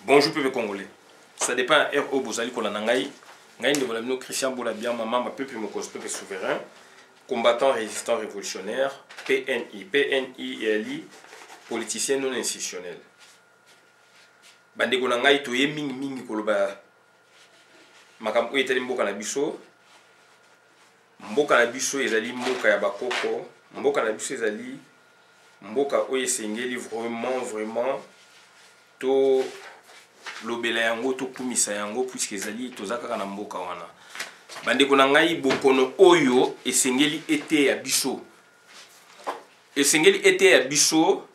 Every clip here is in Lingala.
Bonjour peuple congolais. Ça dépend RO Bozali Kolanangaï. Ngaï de Volamino Christian Boulabia, maman, ma peuple mokos, peuple souverain. Combattant résistant révolutionnaire. PNI. PNI et Ali. Politicien non institutionnel. Bande Konangaï, toye mingi koloba. Makambo etali mboka na biso. Mboka na biso ezali mboka ya bakoko. Mboka na biso ezali mboka oyo esengeli vraiment to lobela yango to kumisa yango puisque ezali tozaka na mboka wana. Bande konangai bokono oyo esengeli ete ya biso. Esengeli ete ya biso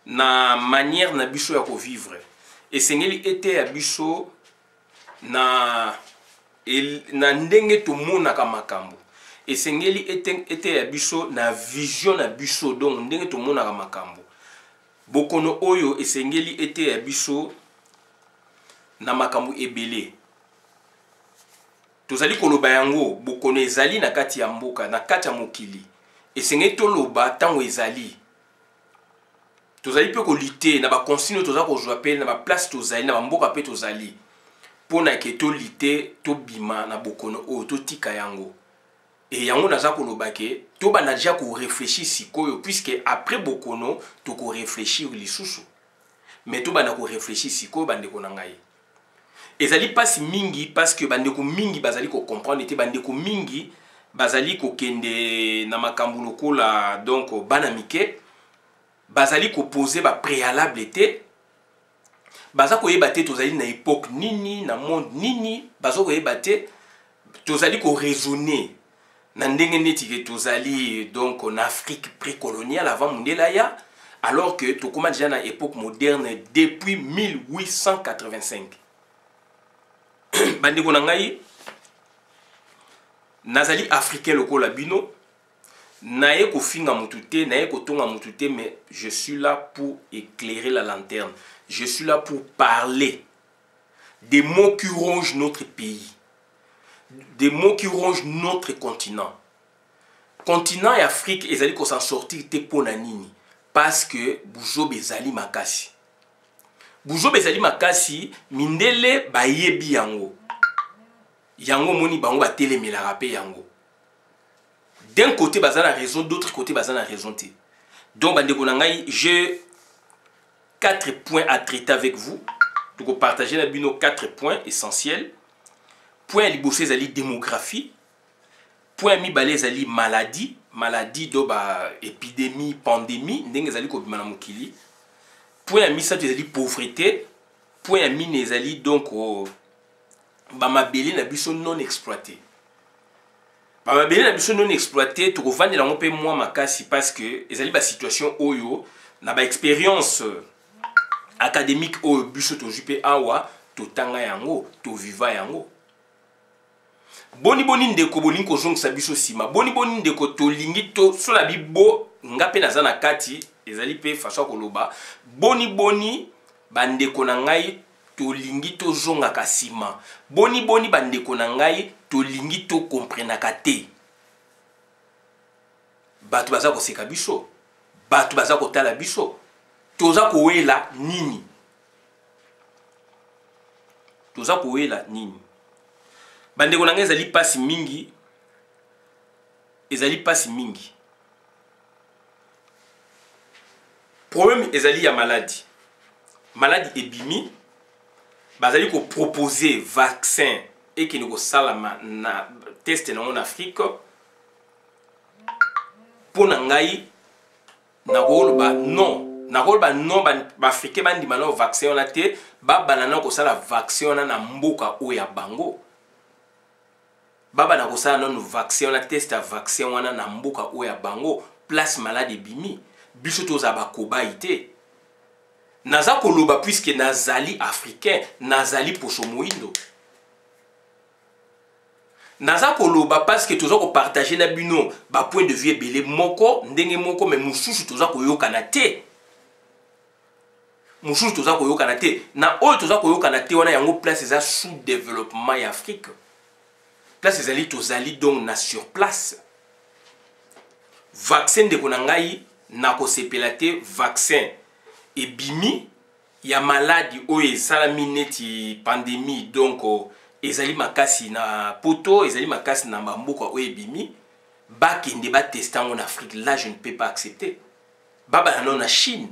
na manière na biso ya ko vivre. Esengeli ete ya biso na ndenge tomonaka makambo. Esengeli ete ya biso na vision na biso donc ndenge tomonaka makambo. Bokono oyo esengeli ete ya biso na makambo ebele. Tozali koloba yango bokono ezali na kati ya mboka na kati ya mokili. Esengeli toloba tango ezali. Tozali pe ko lutter na ba consigne tozali ko jouer pe na ba place tozali na ba mboka pe tozali. Pona ke to lutter to bima na bokono oyo to tika yango. Et yango naza koloba ke to bana déjà ko réfléchir sikoyo puisque après bokono to ko réfléchir lisusu. Mais to bana ko réfléchir sikoyo bande ko nangai. Ezali pasi mingi parce que bande ko mingi bazali ko comprendre te bande ko mingi bazali ko kende na makambo lokola donc bana mike bazali ko poser ba préalable te baza ko yeba te tozali na époque nini na monde nini baza ko yeba te tozali ko raisonner na ndenge neti ke tozali donc en Afrique précoloniale avant mondela ya alors que tokoma déjà na époque moderne depuis 1885. Bande ko nangai nazali africain lokola bino naye ko finga mutute naye ko tonga mutute mais je suis là pour éclairer la lanterne. Je suis là pour parler des mots qui rongent notre pays. Des mots qui rongent notre continent. Continent et Afrique, ils allaient s'en sortir te ponanini parce que Boujo bezali makasi. Boujo bezali makasi mindele bayebi yango. Yango moni bango ba telemela rapé yango. D'un côté bazana raison, d'autre côté bazana raison te. Donc bande konangai, j'ai 4 points à traiter avec vous. Donc partager la bino 4 points essentiels. Point libosé zali démographie. Point mi balé zali maladie. Maladie do ba épidémie, pandémie. Ndenge zali ko bimana mokili. Point mi sa zali pauvreté. Point mi ne zali donc ba mabeli na biso non exploité. Ba mabeli na biso non exploité. To vandi la pe moi makasi parce que ezali ba situation oyo na ba expérience académique oyo biso to jupe awa to tanga yango to viva yango. Boni ndeko bolingi kozongisa biso sima. Boni ndeko to lingi to sola bibo ngape na zana kati ezali pe façon koloba. Boni bandeko na ngai to lingi to zonga kasima. Boni bandeko na ngai to lingi to komprenaka te. Batu baza ko seka biso. Batu baza ko tala biso. Toza ko wela nini. Toza ko wela nini. Bande konanga ezali pasi mingi. Ezali pasi mingi. Problème ezali ya maladie. Maladie ebimi. Bazali ko proposer vaccin et qui nous salama na test en Afrique. Pour nangai na ba non. Na ba non ba africain bandi mana vaccin on a te ba banana ko sala vaccin na mboka o ya bango. Baba na kosala non vaccin on a test vaccin wana na mboka oya bango place malade bimi biso toza ba kobaite naza koloba puisque nazali africain nazali poso moindo naza koloba parce que toza ko partager na bino ba point de vue belé moko ndenge moko mais mususu toza koyokana te mususu toza koyokana te na oyo toza koyokana te wana yango place eza sous développement ya Afrique. Place ezali tozali donc na sur place. Vaccin de konangai na ko sepela te vaccin ebimi ya maladie oyo esalami neti pandémie donc ezali makasi na poto ezali makasi na bamboka oyo ebimi bakende bateste yango na Afrique. Là je ne peux pas accepter. Baba nango na Chine,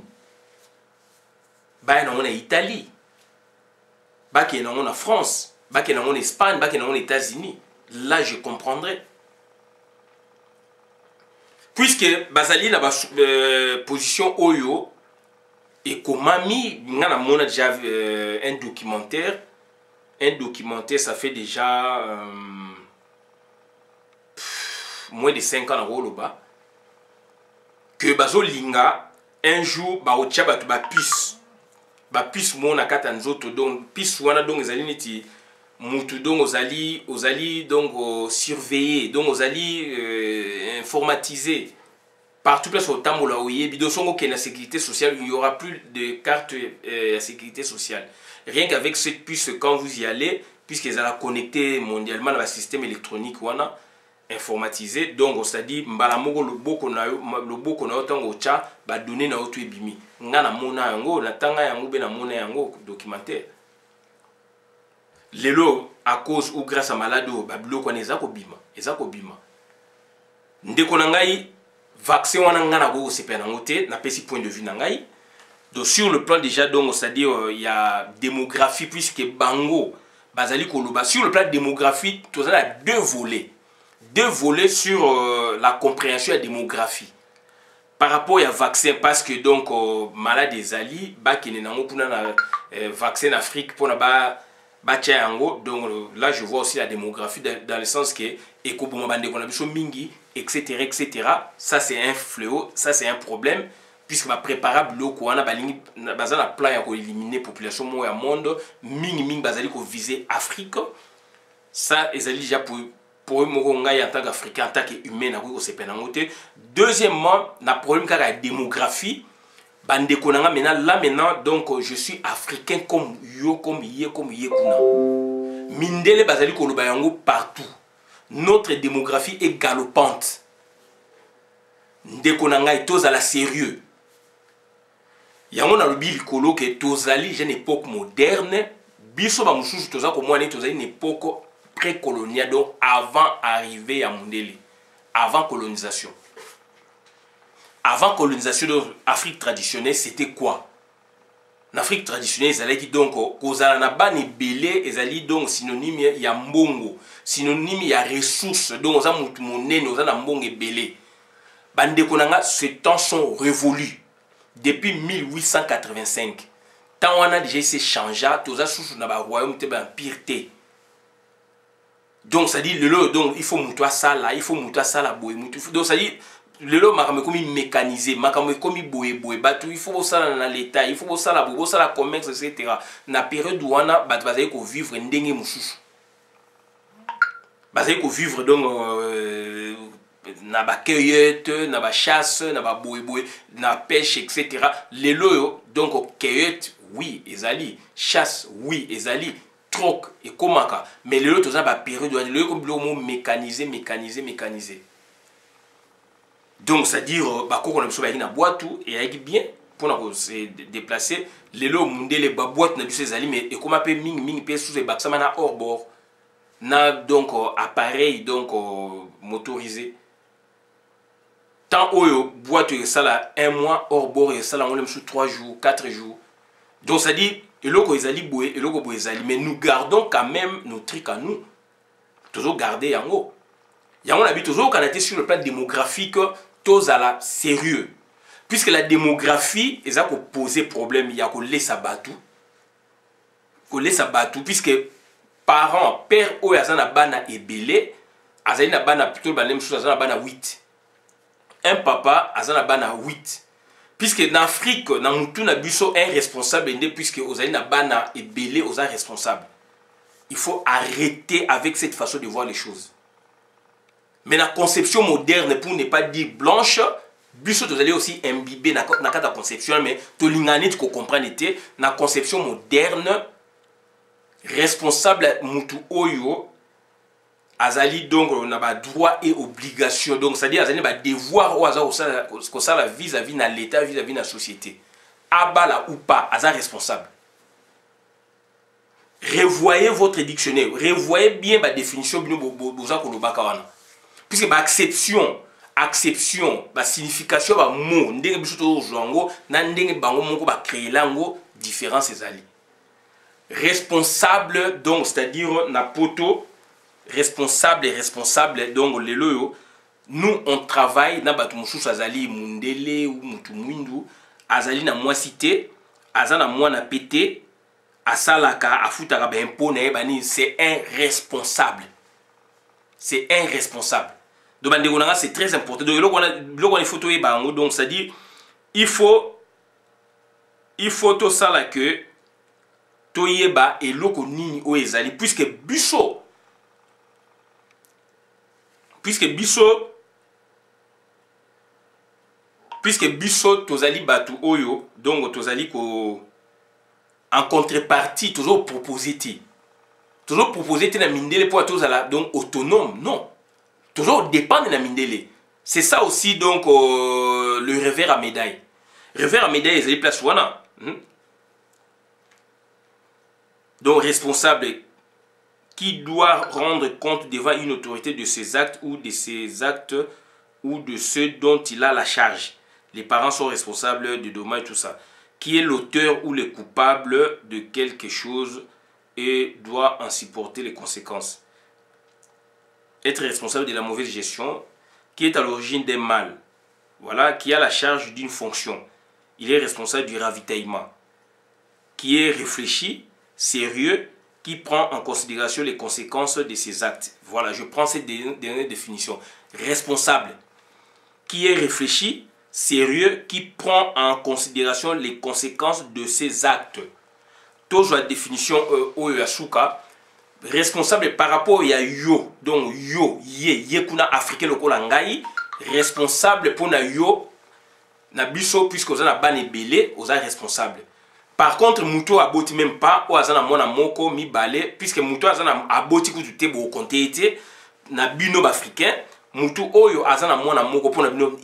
baya nango na Italie, bakende nango na France, bakende nango na Espagne, bakende nango na États-Unis. Là je comprendrai. Puisque bazali na position oyo et komami ngana mona déjà un documentaire ça fait déjà moins de 5 ans na Woloba que bazo linga un jour ba otia batu ba puce mona kata nzoto donc puce wana donc ezali neti mutu donc ozali donc surveiller donc ozali informatisé partout place au temps où la oyebi donc songo que la sécurité sociale il y aura plus de carte sécurité sociale. Rien qu'avec cette puce quand vous y allez puisqu'ils ont connecté mondialement dans le système électronique wana informatisé donc c'est-à-dire mbala moko le boko na otango cha ba donner na oto ebimi nga na mona yango na tanga yango be na mona yango documentaire lelo à cause ou grâce à malado ba biloko na ezako bima ndeko na ngai vaccin wana nga na go sepe na ngote na pesi point de vue na ngai donc sur le plan déjà donc c'est-à-dire il y a démographie puisque bango bazali koloba sur le plan démographie tout ça a deux volets sur la compréhension de la démographie par rapport à vaccin parce que donc malade des ali bakene nango kuna na vaccin Afrique pour na ba yango donc là je vois aussi la démographie dans le sens que ekoboma bande kona biso mingi etc. Ça c'est un fléau, ça c'est un problème puisque va préparable loko wana balingi bazana plan ya ko éliminer population mo ya monde mingi bazali ko viser Afrique. Ça ezali déjà pour moko ngai en tant qu'Africain, en tant qu'humain na ko se penangote. Deuxièmement, na problème ka la démographie bande konanga maintenant donc je suis africain comme yo comme ye kuna. Mindele bazali ko loba yango partout. Notre démographie est galopante. Ndeko na ngai tozala sérieux. Yango na lobi likolo ke tozali une époque moderne, biso ba mususu toza ko mwana tozali une époque pré-coloniale donc avant arrivée à Mundele, avant colonisation. Avant colonisation de l'Afrique traditionnelle, c'était quoi? L'Afrique traditionnelle, ezalaki donc kozala na bani belé, ezali donc synonyme ya mbongo, synonyme ya ressources, donc oza mutu monene, oza na mbongo belé. Bande konanga, ces temps sont révolus depuis 1885. Tant on a déjà essayé de changer, toza sous na ba royaume te ba empire te. Donc ça dit le donc il faut mutu ça là, il faut mutu ça là boy mutu. Donc ça dit le makame komi mécanisé, makame komi boye batu, il faut ça dans l'état, il faut ça la commerce etc. Na période où on a bazali ko vivre ndenge mususu. Bazali ko vivre donc na ba cueillette, na ba chasse, na ba boye na pêche etc. Les loyo donc cueillette oui ezali, chasse oui ezali, troc et komaka, mais les loyo toza ba période où le comme le mécanisé. Donc, c'est-à-dire, qu'on a besoin de boîte et avec bien pour se déplacer. Les lots les boîtes na biso ezali mais et comme appelle ming sous les bacs ça na hors bord. Na donc appareil donc motorisé. Tant oyo boîte ça là 1 mois hors bord et ça là on l'aime sous 3 jours, 4 jours. Donc ça dit et loko ezali boé et loko boé ezali mais nous gardons quand même nos trucs à nous. Toujours garder yango. Yango na bi toujours canadien sur le plan démographique tous à la sérieux puisque la démographie est à poser problème il y a qu'on laisse abattu puisque parents père ou azana bana ebele azana bana plutôt banem chose azana bana 8 un papa azana bana 8 puisque en Afrique na mutu na biso un responsable puisque ozana bana ebele oza responsable. Il faut arrêter avec cette façon de voir les choses. Mais la conception moderne, pour ne pas dire blanche, biso vous allez aussi imbiber dans la conception, mais tout l'ingane tu comprends était la conception moderne responsable mutu oyo azali donc on a ba droit et obligation donc c'est-à-dire azali ba devoir ou azali ça la vis-à-vis na l'état vis-à-vis na société abala ou pas azali responsable revoyez votre dictionnaire, revoyez bien la définition puisque ma acception, ma signification, ma mot, ndenge biso to joango, na ndenge bango moko ba créer lango différence ezali. Responsable donc c'est-à-dire na poto responsable et responsable donc lelo nous on travaille na batu mususu azali mundele ou mutu mwindu azali na mwasité azana mwana pété asalaka afutaka ba impôt na bani c'est un responsable. C'est un responsable. Donc c'est très important. Donc il faut donc c'est-à-dire il faut tout ça là que toyeba et loko nini o ezali puisque biso tozali batu oyo donc tozali ko en contrepartie toujours proposer na mindele pour tozala donc autonome non. Toujours dépendre de la mindele. C'est ça aussi donc le revers à médaille. Revers à médaille, ils ont place wana. Donc responsable qui doit rendre compte devant une autorité de ses actes ou de ceux dont il a la charge. Les parents sont responsables de dommages, tout ça. Qui est l'auteur ou le coupable de quelque chose et doit en supporter les conséquences. Être responsable de la mauvaise gestion, qui est à l'origine des mal, voilà, qui a la charge d'une fonction. Il est responsable du ravitaillement, qui est réfléchi, sérieux, qui prend en considération les conséquences de ses actes. Voilà, je prends cette dernière définition. Responsable, qui est réfléchi, sérieux, qui prend en considération les conséquences de ses actes. Toujours la définition Oyasuka. Responsable par rapport à yo, donc yo, ye kuna africain lokola ngai, responsable pour na yo, na biso puisque vous avez ban belé, vous êtes responsable. Par contre, muto aboti même pas, ou azana mona moko mi balé, puisque muto azana aboti kutute bo konté na bino africain, muto oyo azana mona moko pour na bino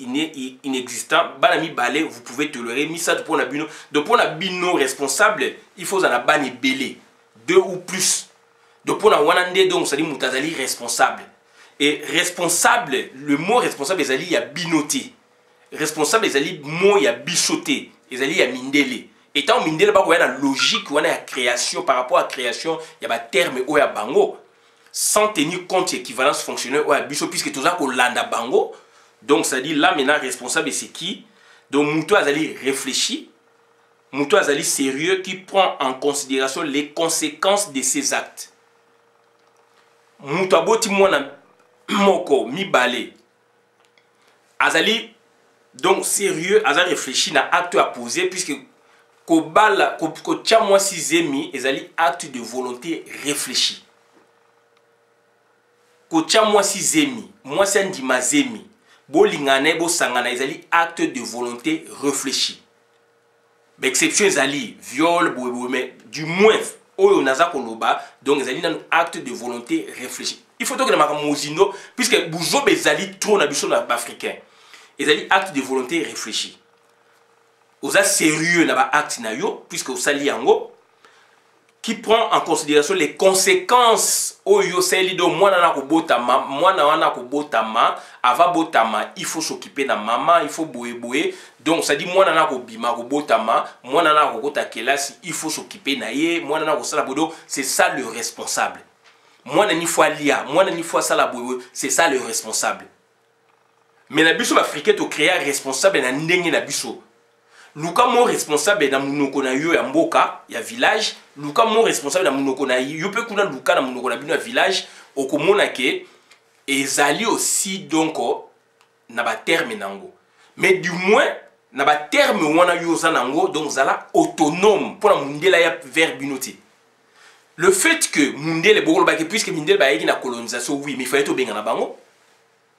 inexistant, bana mi balé, vous pouvez tolérer mi ça pour na bino. Donc pour na bino responsable, il faut azana ban belé, 2 ou plus. Donc pour la wanande donc ça dit mutazali responsable. Et responsable, le mot responsable ezali ya binoté. Responsable ezali mot ya bichoté, ezali ya mindele. Étant mindele ba koya na logique wana ya création par rapport à création, ya ba terme o ya bango sans tenir compte équivalence fonctionnelle o ya bicho puisque toza ko landa bango. Donc ça dit là maintenant responsable c'est qui? Donc muto azali réfléchi, muto azali sérieux qui prend en considération les conséquences de ses actes. Mutaboti mwana moko mi balé azali donc sérieux azali réfléchi na acte à poser puisque ko bala ko tia moi sizemi ezali acte de volonté réfléchi ko tia moi sizemi moi sendi mazemi bo lingane bo sangana ezali acte de volonté réfléchi exception ezali viol bo mais du moins oyo naza koloba donc ezali un acte de volonté réfléchi. Il faut que na mozino puisque buzo bezali trop na biso na africain. Ezali acte de volonté réfléchi. Oza sérieux na ba acte na yo puisque osali yango qui prend en considération les conséquences oyo seli do mwana na kobotama mwana wana kobotama ava botama il faut s'occuper na maman il faut boye donc ça dit mwana na kobima kobotama mwana na kokota kelasi il faut s'occuper na ye mwana na kosala bodo c'est ça le responsable mwana ni fois lia mwana ni fois sala boye c'est ça le responsable mais na biso africain to créer responsable na ndenge na biso luka mo responsable na munoko na yo ya mboka ya village luka mo responsable na munoko na yo pe kuna luka na munoko na bino ya village okomona ke ezali aussi donc na ba terme nango mais du moins na ba terme wana yo za nango donc zala autonome pour la mundela ya vers binoté le fait que mundele bokolo ba ke puisque mundele ba yeki na colonisation oui mais il fallait to benga na bango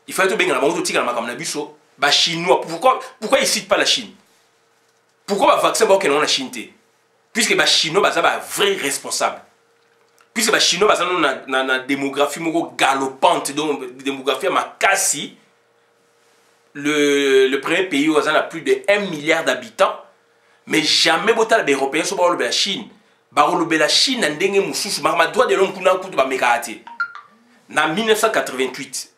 il fallait to benga na bango to tika na makamna biso ba chinois pourquoi ils citent pas la Chine. Pourquoi le vaccin est en Chine? Puisque les Chinois sont vrais responsables. Puisque les Chinois sont une démographie galopante, donc une démographie makasi. Le premier pays a plus de 1 milliard d'habitants. Mais jamais les Européens sont pas la Chine. barolobela Chine na ndenge mususu ma droit de l'homme kuna kutu ba mekate na 1988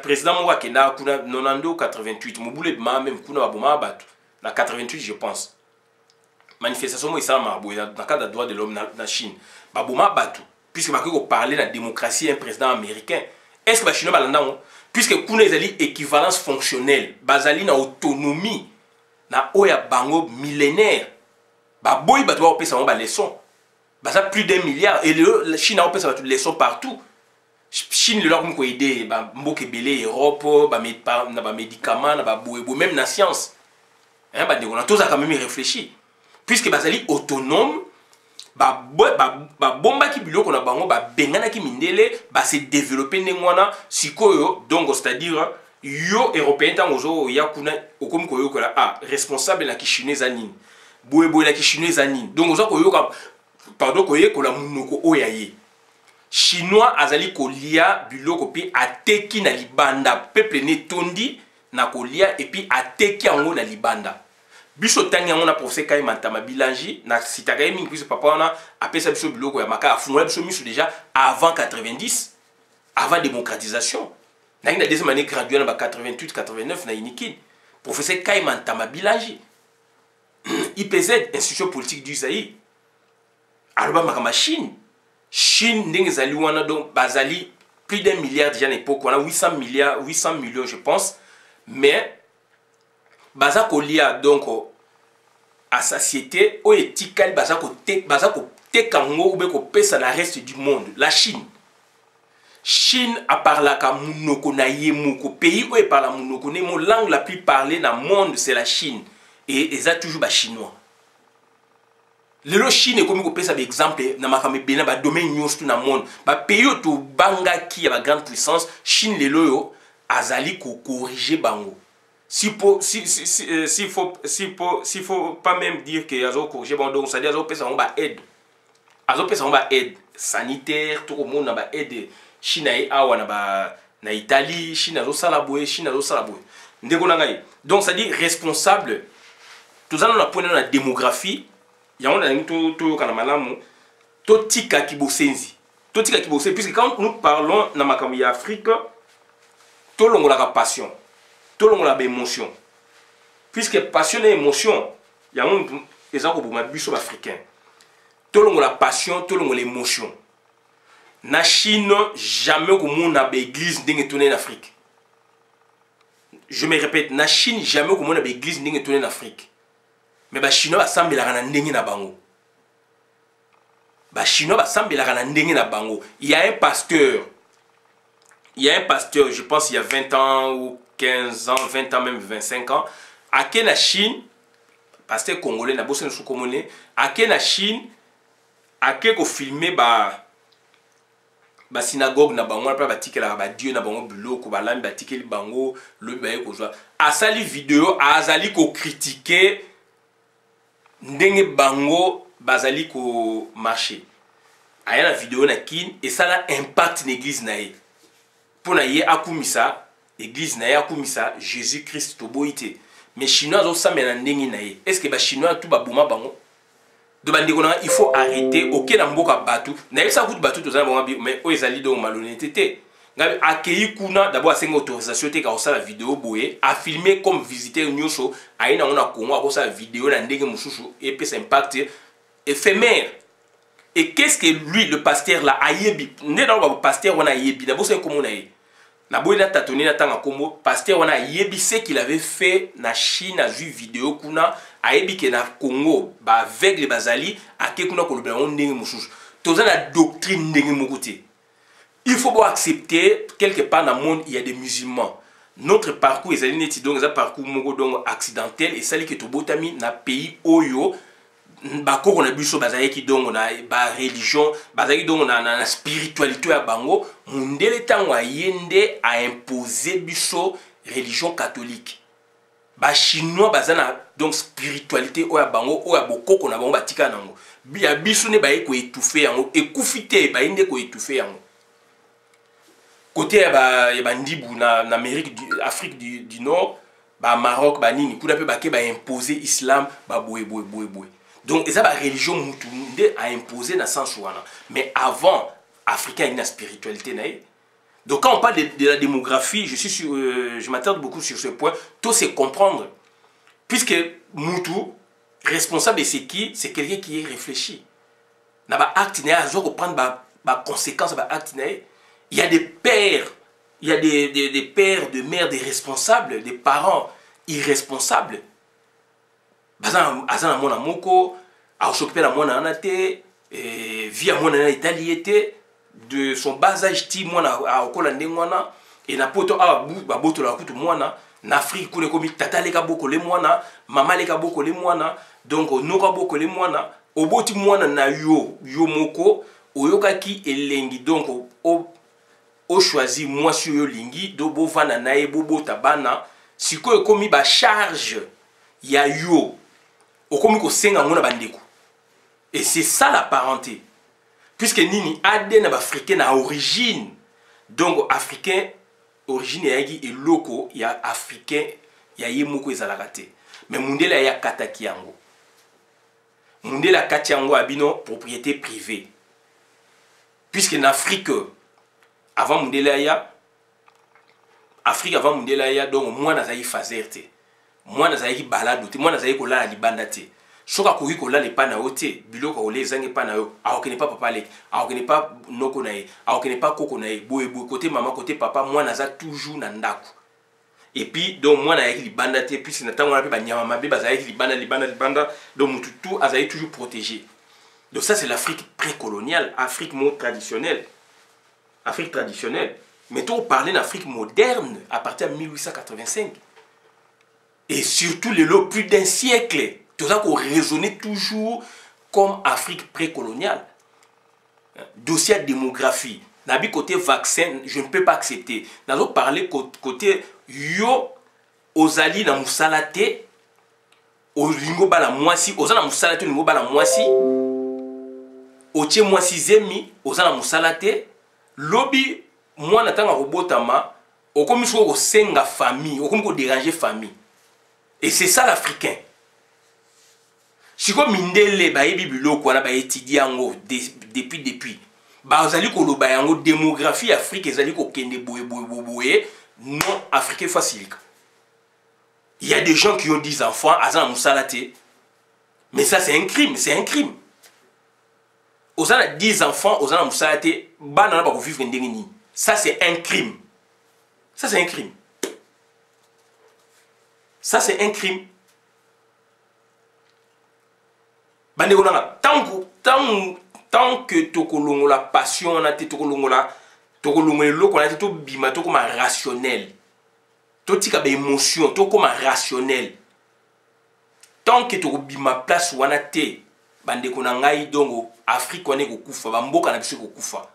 président Moura Kenda kuna 92 88 mobule ma même kuna ba boma batu na 88 je pense manifestation mo isa ma boya dans cadre de droit de l'homme na Chine ba boma batu puisque ba ko parler la démocratie un président américain est-ce que ba chinois balanda puisque kuna ezali équivalence fonctionnelle bazali na autonomie na oya bango millénaire ba boy ba doit pesa ba leçon baza plus d'1 milliard et la Chine a pesa ba leçon partout Chine le leur ko aider ba mboke belé Europe ba médicaments na ba boy même na science hein ba ndeko na toza quand même réfléchir puisque bazali autonome ba bomba ki biloko na bango ba bengana ki mindele ba se développer ndengwana sikoyo donc c'est-à-dire yo européen tangozo ya kuna okomi ko yokola responsable na ki chinois anine boye na ki chinois anine donc ozo ko yoka pardon ko yekola munoko oyaye chinois azali kolia biloko pi ateki na libanda peuple ne tondi na kolia et puis ateki yango na libanda biso tangi yango na professeur Kai Mantama Bilangi na sitaka mingi puisque papa wana apesa biso biloko ya maka afungola biso miso déjà avant 90 avant démocratisation na ina deuxième année graduée na 88 89 na Inikin professeur Kai Mantama Bilangi IPZ institution politique du Zaïre aloba makama Chine ndenge zali wana donc bazali plus d'1 milliard déjà à l'époque wana 800 millions je pense mais baza kolia donc à satiété o etikali baza ko tekango ou be ko pesa na reste du monde la Chine a parlé ka munoko na yemuko pays où parle munoko ne mo langue la plus parlée dans le monde c'est la Chine et ça toujours ba chinois lelo Chine comme ko pesa ba exemple na makame bena ba domaine nyos tout na monde ba pays to banga ki ya ba grande puissance Chine lelo yo azali ko corriger bango s'il faut pas même dire que azo corriger bon donc ça dit azo pesa on ba aide sanitaire tout le monde na ba aide Chine ai awa na Italie Chine azo salaboye ndeko na ngai donc ça dit responsable tout ça na point na démographie yango na ngi to kana malamu to tika kibosenzi puisque quand nous parlons na makambo ya Afrique to longola ka passion to longola ba émotion puisque passion et émotion yango ezako boma biso africain to longola passion to longola émotion na Chine jamais ko mona ba église ndenge tourner en Afrique je me répète na Chine jamais ko mona ba église ndenge tourner en Afrique mais ba chinois basambelaka na ndenge na bango il y a un pasteur je pense il y a 20 ans ou 15 ans 20 ans même 25 ans à la Chine pasteur congolais na bosse sous commoné à la Chine à ko filmer ba synagogue na bango après batikela ba dieu na bango biloko balambi batikeli bango lobi baye kozwa asali vidéo azali ko critiquer ndenge bango bazali ko marcher aya na vidéo na kin et ça a impact na église na ye pona ye akumisa église na ye akumisa Jésus Christ to boité mais chinois zo samela ndenge na ye est-ce que ba chinois tout ba boma bango de bandeko na il faut arrêter OK na mboka batu na yesa kutu batu to za bango mais o ezali donc malhonnêteté ngabe accueilli kuna d'abord asenga autorisation te ka osala vidéo boye a filmer comme visiteur nyonso aina ona Congo akosa vidéo na ndenge mususu et peut impact éphémère et qu'est-ce que lui le pasteur là ayebi ne dans le pasteur on a yebi d'abord c'est comme on a na boye na tatoni na tanga kombo pasteur on a yebi ce qu'il avait fait na Chine a vu vidéo kuna ayebi ke na Congo ba aveugle bazali ake kuna ko lobela on ndenge mususu toza na doctrine ndenge mokote. Il faut pas accepter, quelque part dans le monde, il y a des musulmans. Notre parcours est un parcours accidentel et ça qui est au botami dans le pays Oyo. Bako on a bu so bazali qui donc on a religion, bazali donc on a la spiritualité à bango. Mundele tango yende a imposé biso religion catholique. Ba chinois bazana donc spiritualité o ya bango o ya bokoko na bango batika nango. Bia biso ne ba ko étouffer yango ekufite ba inde ko étouffer yango. Côté ya bandibu na Amérique Afrique du Nord ba Maroc ba nini kuna pe ba ke ba imposer islam ba boye Donc eza ba religion mutu nde a imposé na sens wana. Mais avant africain une spiritualité na. Donc quand on parle de la démographie, je m'attarde beaucoup sur ce point, tout c'est comprendre. Puisque mutu responsable de ce qui, c'est quelqu'un qui est réfléchi. Na ba acte na zo prendre ba conséquences ba acte na. Il y a des pères, il y a des pères, des mères, des responsables, des parents irresponsables. Azana mona moko, a s'occuper la mona anate, via mona na italiété de son bas âge ti mona a okola ndengwana et na poto a ba boto la kutu mona na Afrique kule komi tata leka boko le mwana, mama leka boko le mwana, donc noka boko le mwana, oboti mwana na yo moko, oyoka ki elengi donc o choisi moi sur yo lingi do bo vana na e bobo tabana, sikoyo komi ba charge ya yo. Et c'est ça la parenté. Puisque nini ADN africain à origine. Donc africain origine et loko, il y a africain, il y a yemoko ezalakate. Mais mundela ya kataki yango. Mundela kati yango abino propriété privée. Puisque en Afrique avant mundela ya donc moi nazayi fazerte. Moi nazali balado te moi nazali ko la libanda te soka ko ko la le pana ote biloko o les zangi pana yo a okene pas papa le a okene pas noko na ye a okene pas koko na ye boye côté maman côté papa moi naza toujours na ndako et puis donc moi na yaki libanda te puis na tango na pe ba nyama mabe bazali libanda donc mutu tout azali toujours protégé. Donc ça c'est l'Afrique précoloniale, Afrique traditionnelle. Afrique traditionnelle. Mais toi on parlait d'Afrique moderne à partir de 1885. Et surtout les lots plus d'un siècle, tout ça qu'on raisonnait toujours comme Afrique précoloniale. Dossier de démographie, nabi côté vaccin, je ne peux pas accepter. Nous allons parler côté yo ozali na musalate, olingo bala mwasi, ozana musalate olingo bala mwasi, otie mwasi zemi, ozana musalate, lobi moi natanga robotama, okomi soko senga famille, okomi ko déranger famille. Et c'est ça l'Africain. Si vous mindele baebi biloko wana ba étudier yango depuis ba ozali ko loba yango démographie Afrique ezali ko kende boye non africain facile. Il y a des gens qui ont 10 enfants azan musalate. Mais ça c'est un crime, Ozana 10 enfants ozana musalate bana ba ko vivre ndengeni. Ça c'est un crime. Ça c'est un crime. Ça c'est un crime. Tant que tokolongo la passion na te tokolongo lo ko na te to bima to comme rationnel. To tika ba émotion to comme rationnel. Tant que to bima place wana te bande ko na ngai dongo Afrique wana ko kufa ba mboka na biso ko kufa.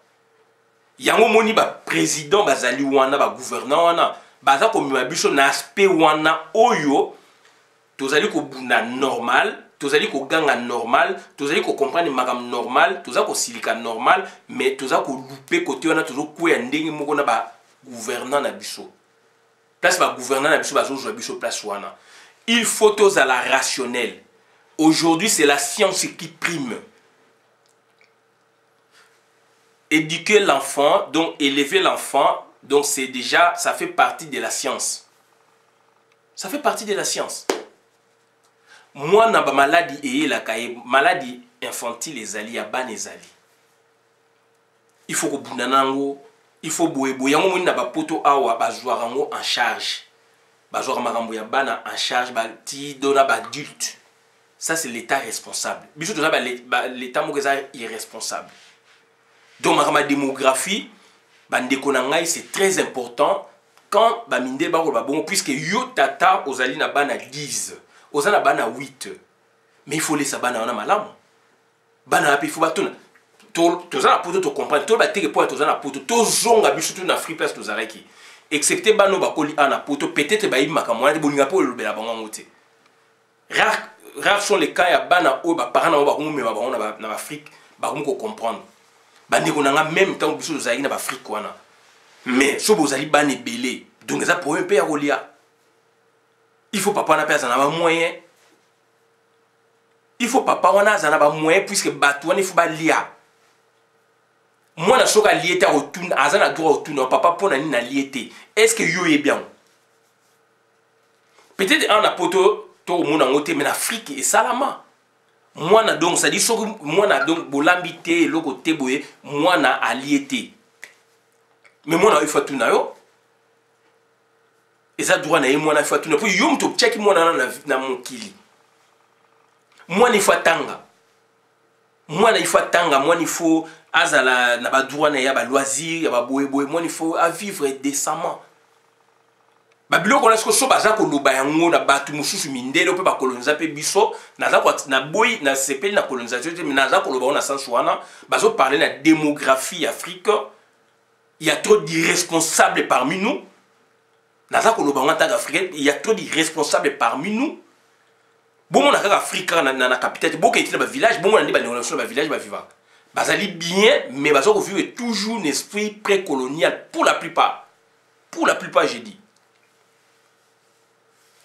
Yango moni ba président bazali wana ba gouverneur wana baza ko mima biso na aspect wana oyo tozali ko bunda normal, tozali ko ganga normal, tozali ko comprendre magam normal, tozali ko silika normal, mais tozali ko louper côté wana tozo ko ya ndenge moko na ba gouverneur na biso. Place ba gouverneur na biso bazo jouer biso place wana. Il faut tozala rationnel. Aujourd'hui, c'est la science qui prime. Éduquer l'enfant, donc élever l'enfant, donc c'est déjà, ça fait partie de la science. Ça fait partie de la science. Moi, na ba maladie et la maladie infantile ezali abana ezali. Il faut que bunanango, il faut boyebo yango moni na ba poto awa bazwa rango en charge. Bazwa makambo ya bana en charge ba ti dona ba adulte. Ça c'est l'état responsable. Biso to ba l'état moko irresponsable. Donc ma démographie bandeko na ngai c'est très important quand ba minde ba ko ba bon puisque yo tata ozali na bana 10, ozana bana 8. Mais il faut laisser bana na malamu. Bana api faut ba tona. Tozana poto to comprendre to ba teke point tozana poto to zonga biso to na free place tozalaki. Excepté bano ba koli ana poto peut-être ba yima kamwana te bolinga po lobela bango ngote. Rares sont les cas ya bana o ba parana ba ko mema ba na Afrique ba ko comprendre. Bandeko nanga même temps biso tozali na Afrique wana. Mais so bozali bane belé. Donc ça pour un peu ya kolia. Il faut papa na pesa na ba moyen. il faut papa wana azana ba moyen puisque bato wana il faut ba lia moi na soka lié ta retourne azana droit retourne papa pona ni na lié est-ce que yo est bien peut-être en apoto to mona ngote mais en Afrique et salama moi na donc ça dit so moi na donc bolambité loko teboye moi na aliété mais moi na il faut tout na yo et ça droit na moi na il faut tout na pour yo mto check moi na mokili moi il faut tanga moi il faut tanga moi il faut azala na ba droit na ya ba loisir ya ba boye moi il faut à vivre décemment babilo ko lasko so baza ko loba yango na batu mususu mindele pe ba coloniser pe biso naza ko na boy na sepeli na colonisation mais naza ko loba na sens wana bazo parler na démographie Afrique il y a trop d'irresponsables parmi nous naza ko loba en tant qu'Africain il y a trop d'irresponsables parmi nous bon on a ka Afrique na capitale beaucoup était dans village bon on a dit ba dans village ba vivre bazali bien mais bazo ko vivre toujours un esprit précolonial pour la plupart j'ai dit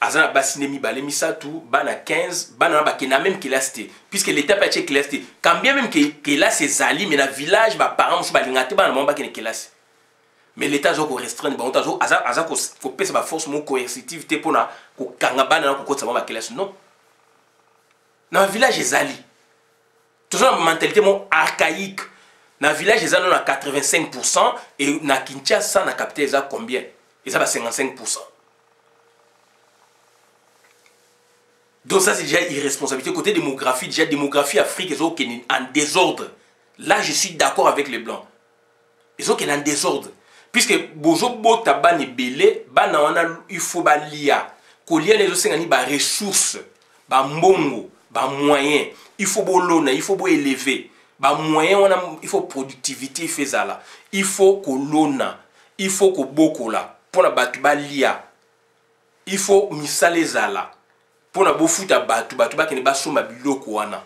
azana basine mi balé misatu bana 15 bana ba kena même classe puisque l'état pas check classe quand bien même que là c'est ali mais na village ba parents so ba lingate bana ba kena classe mais l'état zo ko restreindre ba ontazo aza ko pesa ba force mo coercitive te pona ko kanga bana ko kotsa ba classe non na village ezali toujours une mentalité mon archaïque na village ezali na 85% et na Kinshasa na capitale za combien ça va 55%. Donc ça c'est déjà irresponsabilité. Côté démographie, déjà démographie Afrique, ils ont en désordre. Là je suis d'accord avec les blancs. Ils ont en désordre. Puisque bozo bota bane belé, bana wana il faut ba lia. Ko lia les osengani ba ressources, ba mbongo, ba moyen. Il faut bolona, il faut bo élever. Ba moyen wana il faut productivité fezala. Il faut kolona, il faut ko bokola. Pour la batu ba lia. Il faut misale zala. Pour na bofuta batu ba kene ba soma biloko wana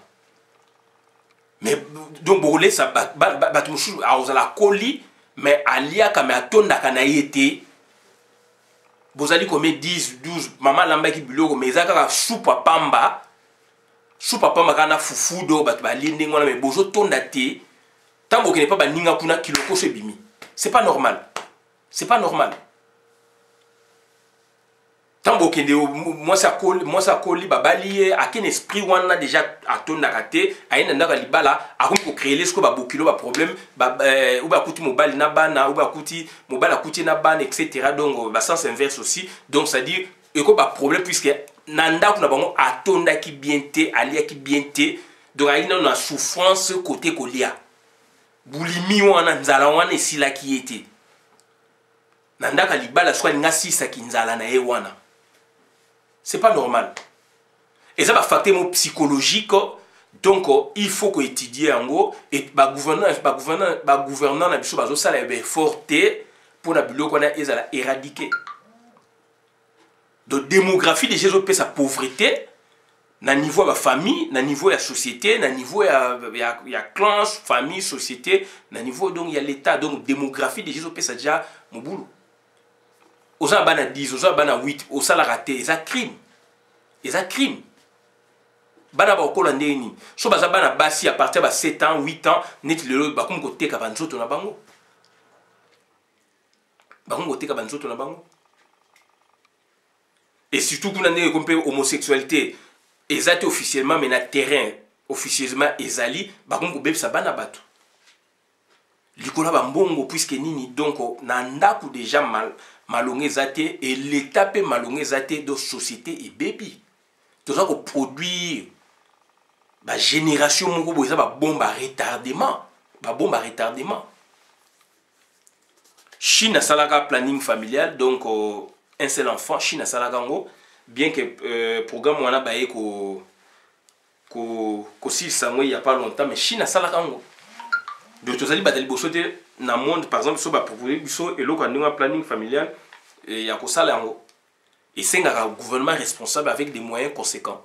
mais donc bolé ça batu musu azala koli mais alia kama atonda kana yete bozali comme 10 12 maman lamba ki biloko mais ezaka soupa pamba kana fufudo batu ba linde ngona mais bozo tonda te tambo kene pas ba ninga puna kiloko se bimi c'est pas normal Tambo kende moi ça colle babali a ken esprit wana déjà atonda kate ayenda ndaka libala akomi ko créer lesko ba bokilo ba problème ou ba kuti mobile na bana ou ba kuti mobile akuti na bana etc. donc ba sens inverse aussi donc ça dit eko ba problème puisque nanda kuna bango atonda ki bienté alia ki bienté donc ayina na souffrance côté kolia bulimi wana nzala wana esila ki était nanda ka libala soit ngasi sa kinzala na e wana. C'est pas normal. Et ça va facteur psychologique. Donc il faut qu'on étudie en gros et ba gouvernant na biso bazo sala be forté pour na bilo qu'on a éradiquer. Donc démographie déjà zo pe sa pauvreté na niveau de la famille, na niveau de la société, na niveau ya clan, famille, société, na niveau donc il y a l'état donc démographie déjà zo pe ça déjà mon boulot. Osa bana 10, osa bana 8, osa la raté, c'est un crime. C'est un crime. Bana ba okola ndeni. So baza bana basi à partir de 7 ans, 8 ans, net le ba comme côté ka banzoto na bango. Ba comme côté ka banzoto na bango. Et surtout qu'on a comme homosexualité, ezate officiellement mais na terrain officieusement ezali, ba comme ko bebisa bana bato. Likola ba mbongo puisque nini donc na ndaku déjà malongé zate et l'état peut malongé zate de société et baby tout ça qu'on produit ba génération moko bo ça ba bombe à retardement Chine a salaka planning familial donc un seul enfant Chine a salaka ngo bien que programme wana ba ye ko si ça il y a pas longtemps mais Chine a salaka ngo donc tozali batali bosote na monde par exemple so ba proposer biso eloko andinga planning familial et ya ko sala yango et c'est un gouvernement responsable avec des moyens conséquents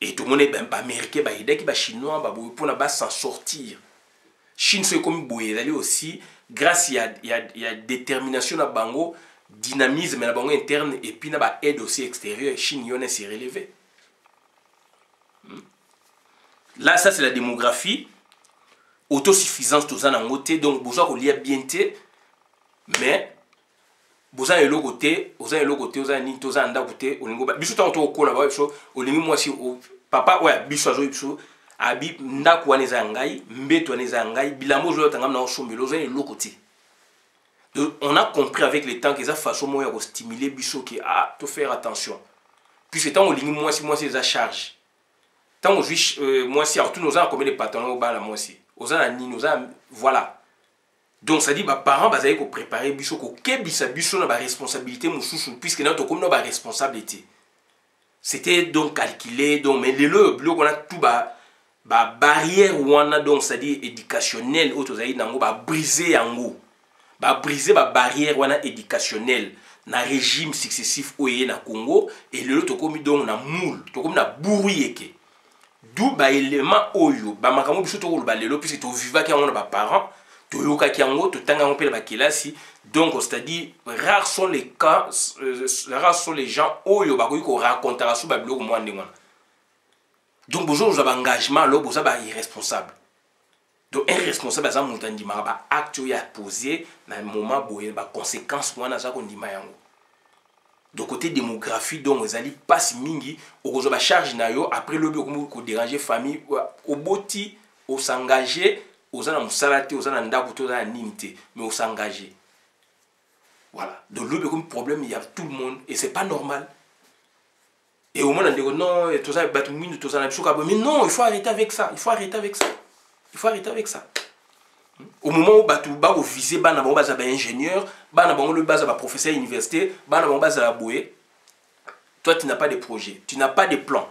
et tout le monde est ben américain ba idée qui ba chinois ba pour na ba s'en sortir Chine c'est comme boye d'aller aussi grâce il y a détermination na bango dynamisme na bango interne et puis na ba aide aussi extérieure Chine yone s'est relevé Là, ça c'est la démographie. Autosuffisance, tout ça dans côté. Donc, besoin qu'on lie bien, mais besoin de l'autre côté, besoin de l'autre côté, besoin de tout ça en côté. On est biso tant au col là-bas, on est moi si papa ouais biso azo biso abi ndako wana zangai mbeto wana zangai bilamo jo tangam na osombelo besoin de l'autre côté. Donc, on a compris avec le temps que ça façon moyen de stimuler biso qui a tout faire attention. Puisque tant on lit moi si ça charge. Tant on juge moi si alors tous nos ans comme les patrons au bas là moi si. Aux ans ni nos ans voilà. Donc ça dit bah parents bah ça préparer biso ko kebisa biso na ba responsabilité mususu puisque notre comme ba responsabilité. C'était donc calculé donc mais le bloc on a tout ba barrière ou on a donc ça dit éducationnel auto ça dit nango ba briser yango. Ba briser ba barrière wana éducationnelle na régime successif oye na Congo et le to komi donc na moule to komi na bouruyeke d'où ba élément oyo ba makambo biso to ko ba lelo puisque to viva ki on ba parents to yoka ki yango to tanga on pe ba kelasi donc c'est-à-dire rares sont les cas rares sont les gens oyo ba ko raconter sur ba biloko mo ndengwana donc bonjour vous avez engagement là vous avez irresponsable. Donc, un responsable, ça monte en disant, acte qui a posé, dans un moment, boye, conséquences, on a ça qu'on dit mayango. Donc, côté démographie, donc, vous allez pas si mingi, au va charge nayo, après le bureau, qu'on dérange famille, au boti, au s'engager, aux ans salate, aux ans d'about, aux ans n'imité, mais au s'engager. Voilà. Donc, le bureau, problème, il y a tout le monde, et c'est pas normal. Et au moins, on dit, non, tout ça, tout ça, mais non, il faut arrêter avec ça, il faut arrêter avec ça. Il faut arrêter avec ça. Au moment où tu vas viser, tu vas être ingénieur, tu vas être professeur à l'université, tu vas être boué. Toi, tu n'as pas de projet, tu n'as pas de plan.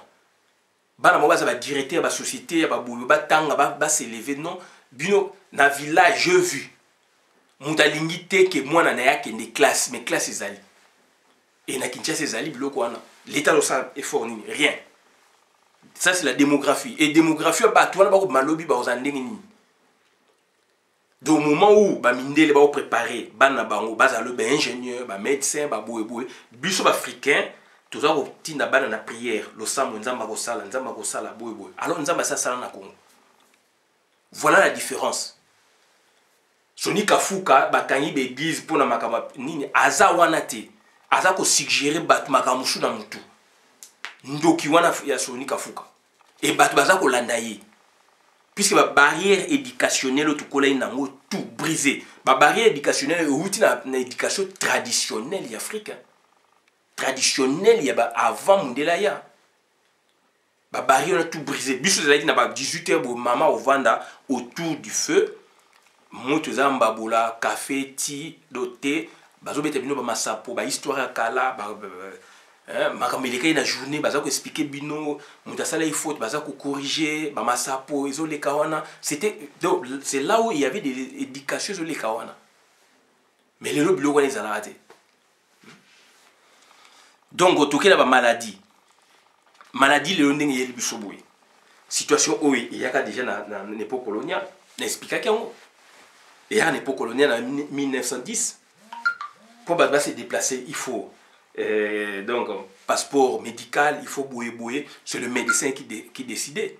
Tu vas être directeur de la société, tu vas s'élever. Non, dans le village, je vu. Je suis que moi, je suis des classes, mes classes, c'est et na Kinshasa, c'est l'État est fort, rien. Ça, c'est la démographie. Et démographie, tu vas malobi ba ozandeng ni. Donc au moment où ba mindele ba préparer, bana bango bazalo ba ingénieur, ba médecin, ba boye biso africain, tous ça tinda bana na prière, lo sambo nzamba ko sala boye. Alors nzamba ça sala na Congo. Voilà la différence. Soni Kafuka ba kanyi be église pour na makaba nini aza wana te. Aza ko suggérer bat makamushu na mutu. Ndoki wana ya Soni Kafuka et batu baza ko landaye puisque la barrière éducationnelle tout kola inango tout brisé ba barrière éducationnelle outi na éducation traditionnelle africaine traditionnelle ya ba avant mondela ya ba barrière tout brisé biso zali na ba 18h bo mama ovanda autour du feu moto zamba bola café ti doté bazo beta bino ba masapo ba histoire kala ba makaméleka na journée baza ko expliquer bino mutasala il faut baza ko corriger ba masapo ezole kawana c'était donc c'est là où il y avait des éducations sur les kawana mais les lobby lokwa les raté donc autokela ba maladie le ndenge yeli bisoboye situation oui il y a déjà na époque coloniale n'expliquer kango il y a une époque coloniale en 1910 pour ba se déplacer il faut donc passeport médical il faut bouer c'est le médecin qui décidait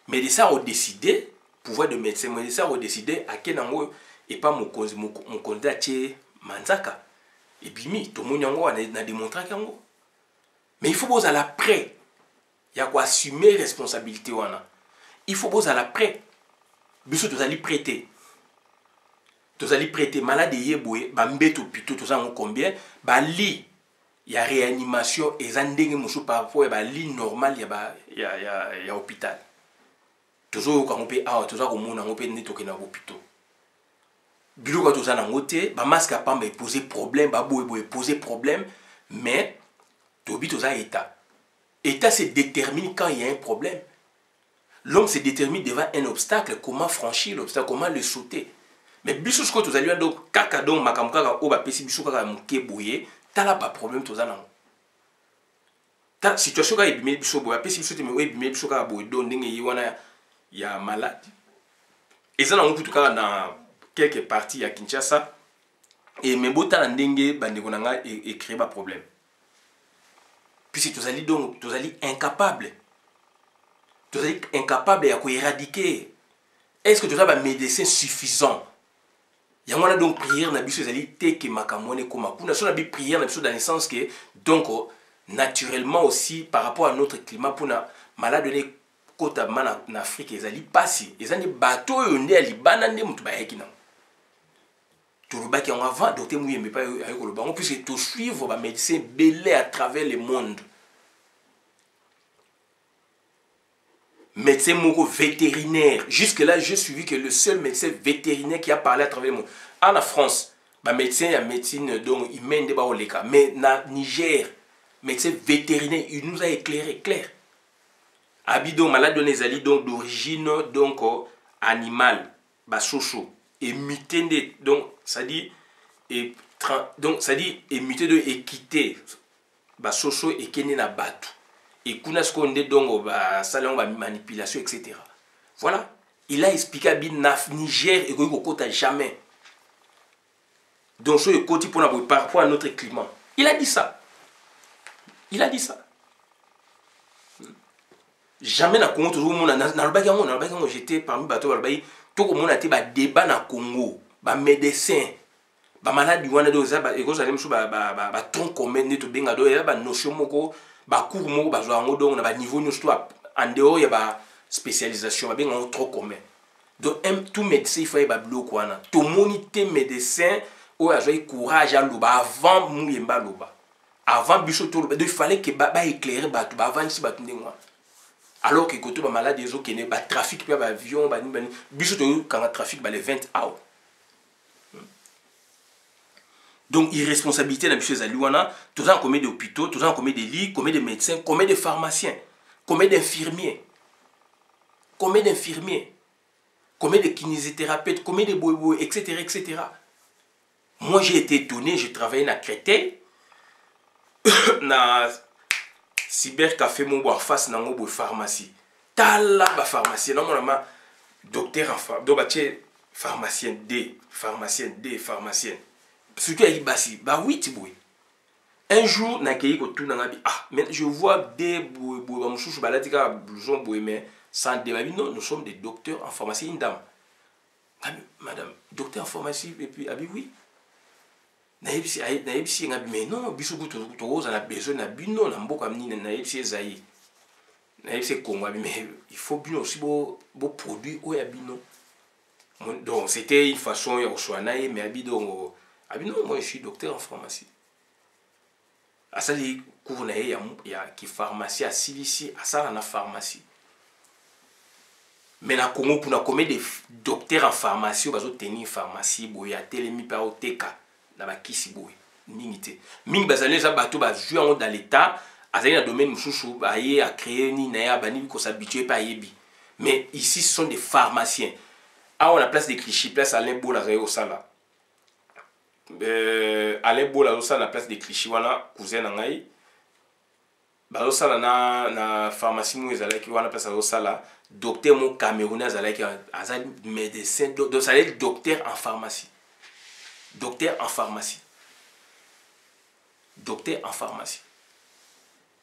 médecin a décidé pouvoir de médecin médecin a décidé à quel endroit et pas mon candidat manzaka et puis tout le monde a démontré kango mais il faut poser à l'après il y a quoi assumer responsabilité wana il faut poser à l'après biso tous allez prêter malade yeboye bambeto plutôt tous ça combien bali il y a réanimation et zandenge musu parfois il y a ligne normale il y a hôpital toujours quand on peut toujours comme on peut netoke na hôpital bilo quand tous en ngote ba masque a pas poser problème ba boye poser problème mais tobi tous a état se détermine quand il y a un problème l'homme se détermine devant un obstacle comment franchir l'obstacle comment le sauter mais biso ce que tous allons donc kaka donc makamkaka o ba pesi biso kaka muke boye tala ba problème tous en ta situation ka ebimeli biso boye pesi biso te mais ebimeli biso kaka boye donc ndenge yi wana ya malade eza na ngutu kaka dans quelques parties ya Kinshasa et mais botala ndenge bandeko nanga et créer ba problème puisque tous allons donc tous allons incapable tu es incapable de éradiquer. Est-ce que tu as un médecin suffisant? Il y a donc prière na biso ezali te ke makamone koma kuna so na bi prière na biso dans le sens que donc naturellement aussi par rapport à notre climat pour na malade ne kota mana en Afrique ezali pasi ezali bateau yonde ya libana nde mutu bayaki na to lobaki en avant docteur Muyembe pa ayiko lobango puisque to suivre ba médecin belé à travers le monde. Médecin moko vétérinaire. Jusque-là, j'ai suivi que le seul médecin vétérinaire qui a parlé à travers le monde. En France, bah médecin, il y a médecine donc humaine de Baoleka. Mais na Niger, médecin vétérinaire, il nous a éclairé clair. Abidon malade donné donc d'origine donc animale, bah soso et muté donc ça dit et donc ça dit et muté de équité, bah soso et kene na batu. Et kuna skonde donc ba salon ba manipulation etc. Voilà, il a expliqué à Binaf Niger et ko kota jamais. Donc ce côté pour par rapport à notre climat. Il a dit ça. Il a dit ça. Jamais na Congo toujours mon na j'étais parmi bateau balbayi tout comme on a été ba débat na Congo, ba médecin, ba malade wana do za ba eko za même ba tronc commun ne to benga do ya ba notion moko ba cours moko ba zo donc na ba niveau nous soit en dehors ya ba spécialisation ba benga trop commun. Donc tout médecin il faut ba bloc wana. To moniter médecin ou a joué courage à loba avant Muyemba loba. Avant biso to loba, il fallait que ba éclairer ba tout avant si ba tunde moi. Alors que quand tu es malade, il y a un trafic, il y a un avion, il y a un trafic, il y a 20 hours. Donc, irresponsabilité dans les choses à l'Ouana, tout ça en commet des hôpitaux, tout ça en commet des lits, commet des médecins, commet des pharmaciens, commet d'infirmiers, commet des kinésithérapeutes, commet des boy, etc., etc. Moi, j'ai été étonné, j'ai travaillé dans Créteil, dans cybercafé mon bois face na ngobo pharmacie tala ba pharmacien non mon docteur en do ba pharmacien D pharmacien surtout à Ibasi ba oui tiboui un jour na keyi ko tout na ngabi mais je vois des boy ba mususu balatika blouson boy mais sans débat non nous sommes des docteurs en pharmacie une dame madame docteur en pharmacie et puis abi oui naïbsi mais non bisuku to za na besoin na bino na mboka mnine naïbsi ezai naïbsi Congo mais il faut bino aussi beau produit o ya bino donc c'était une façon ya soigner mais abidon abino moi je suis docteur en pharmacie asali cours na ya ki pharmacie à Silisi asala na pharmacie mais na Congo pour na combien de docteurs en pharmacie bazo tenir pharmacie boya telemi pa oteka na bakisi boy mingi mingi bazali za bato ba jouer dans l'état azali na domaine mususu ba yé a créer ni na ya bani ko s'habituer pas yebi mais ici ce sont des pharmaciens on a place de Clichy place Alain Bola za au sala Alain Bola au sala na place de Clichy wana cousin na ngai ba au sala na pharmacie mo ezala ki wana place au sala docteur mo camerounais azala ki azali médecin donc ça est docteur en pharmacie. Docteur en pharmacie. Docteur en pharmacie.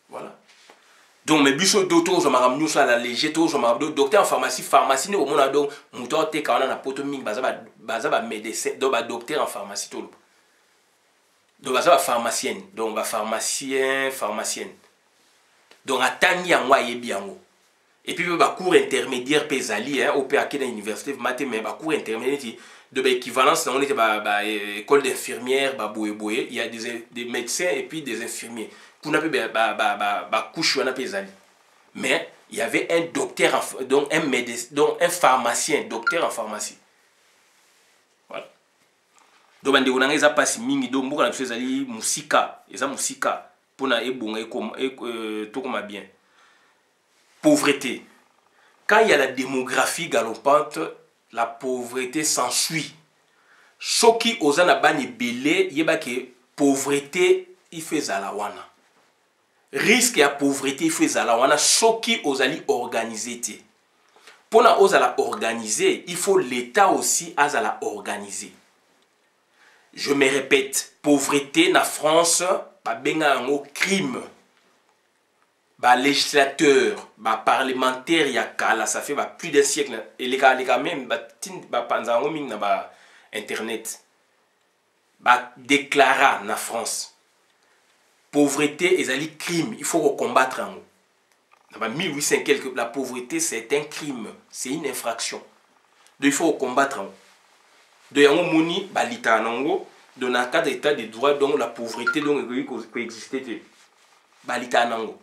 Voilà. Donc, mes bichos d'autres, je m'arrête nous à la léger, je m'arrête docteur en pharmacie. Pharmacie, nous, on a donc, nous, on a quand on a poto ming, bazaba médecin, donc, docteur en pharmacie, tout. Donc, bazaba pharmacienne, donc, pharmacienne. Donc, attendez à moi, et bien, et puis, bah, cours intermédiaire, pesali, au PAK de l'université, mais bah, cours intermédiaire, de l'équivalence, on était école d'infirmière, il y a des médecins et puis des infirmiers. Mais il y avait un docteur, donc un médecin, donc un pharmacien, docteur en pharmacie. Voilà. Donc on a des passes mingi donc beaucoup de choses ali musika, eza musika pour na ebonga tout comme bien. Pauvreté. Quand il y a la démographie galopante, la pauvreté s'ensuit. Soki ozana bani belé yeba que pauvreté il fait zalawana. Risque ya pauvreté il fait zalawana soki ozali organisé te. Pona ozala organisé, il faut l'État aussi azala organisé. Je me répète, pauvreté na France pas benga un crime. Bah législateur, bah parlementaire, il y a kala, ça fait bah, plus d'un siècle. Et les gars même, bah panzango ming na bah internet. Bah déclara na France. Pauvreté et ali crime, il faut combattre en dans 1800 quelque, la pauvreté c'est un crime, c'est une infraction. Donc il faut combattre en de yango moni bah lita nango dans le cadre d'état de droit donc la pauvreté donc peut exister. Bah lita nango.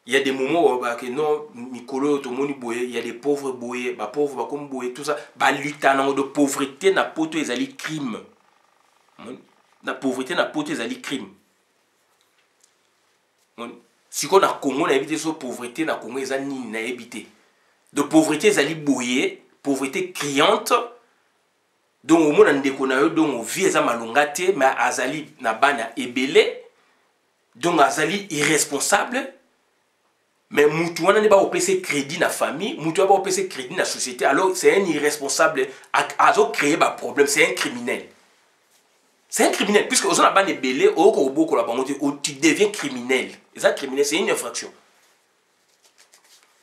Il y a des moments où non, Nicolo, tout le monde il y a des pauvres boyés, bah pauvres, bah comme boyés, tout ça. Bah luttana de pauvreté n'a pas tous les crime. La pauvreté n'a pas tous les crime. Si on a Congo, on a évité cette pauvreté, na Congo, ils ont évité. De pauvreté, ils ont boyé, pauvreté criante. Donc au monde on déconne, donc on vit à malongate, mais azali na bana ebele, donc azali irresponsable. Mais Moutou n'a pas opéré crédit dans la famille, Moutou n'a pas opéré crédit dans la société, alors c'est un irresponsable, a créé un problème, c'est un criminel. C'est un criminel, puisque on a pas de belé, tu deviens criminel. C'est un criminel, c'est une infraction.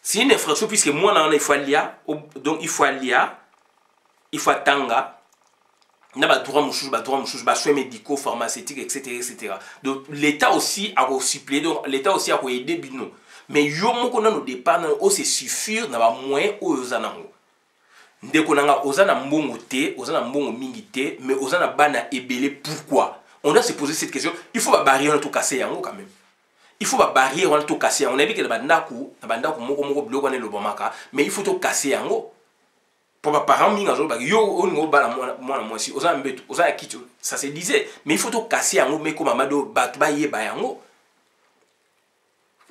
C'est une infraction, puisque moi, il faut aller, donc il faut aller, il faut tanga, il y a des droits, soins médicaux, pharmaceutiques, etc. Donc l'État aussi a suppléé, donc l'État aussi a aidé Bino. Mais yo moko na no départ o se suffire na ba moyen o ozanango ndeko nanga ozana mbongo te ozana mbongo mingi te mais ozana bana ebele pourquoi on doit se poser cette question il faut ba barrière to casser yango quand même il faut ba barrière on to casser on a vu que na bandaku moko biloko na lobamaka mais il faut to casser yango pour ba parents minga zo ba yo o ngo bana mwana mwasi ozana mbeto ozana kitu ça se disait mais il faut to casser yango mais comme amado ba ba yeba yango.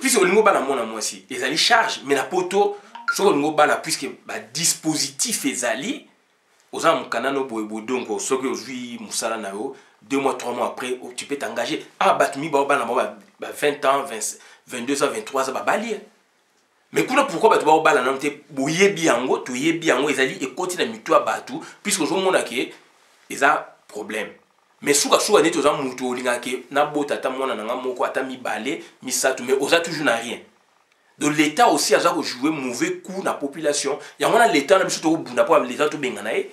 Puisque on a un moisi, ils allaient charge, mais la poteau, sur le bala puisque le dispositif est allé, aux gens qui ont donc ce que aujourd'hui Moussala Nao, 2 mois, 3 mois après, tu peux t'engager. Ah, Batmi, 20 ans, 22 ans, 23 ans, balier. Mais pourquoi tu vas bala non te bouiller biango, tu y es biango, ils allaient et continuer à mutuer à Batou, puisque aujourd'hui on a qui ils ont problème. Mais si tu as des gens qui ont été na bota ta mona na moko ata mi balé mi satu mais osa toujours na rien. Donc l'état aussi a joué mauvais coup na population. Il y a l'état na biso to bunda pour l'état to bengana e.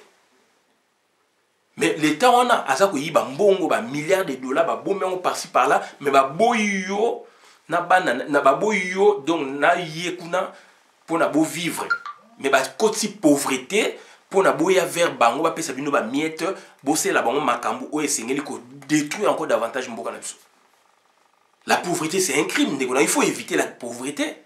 Mais l'état on a ko yiba mbongo ba milliards de dollars ba bomengo par-ci par-là mais ba boyo na bana na ba boyo donc na yekuna pour na bo vivre. Mais ba côté pauvreté pour na boya vers bango ba pesa bino ba miette bosser la bango makambo o esengeli ko détruire encore davantage mboka na biso. La pauvreté c'est un crime, il faut éviter la pauvreté.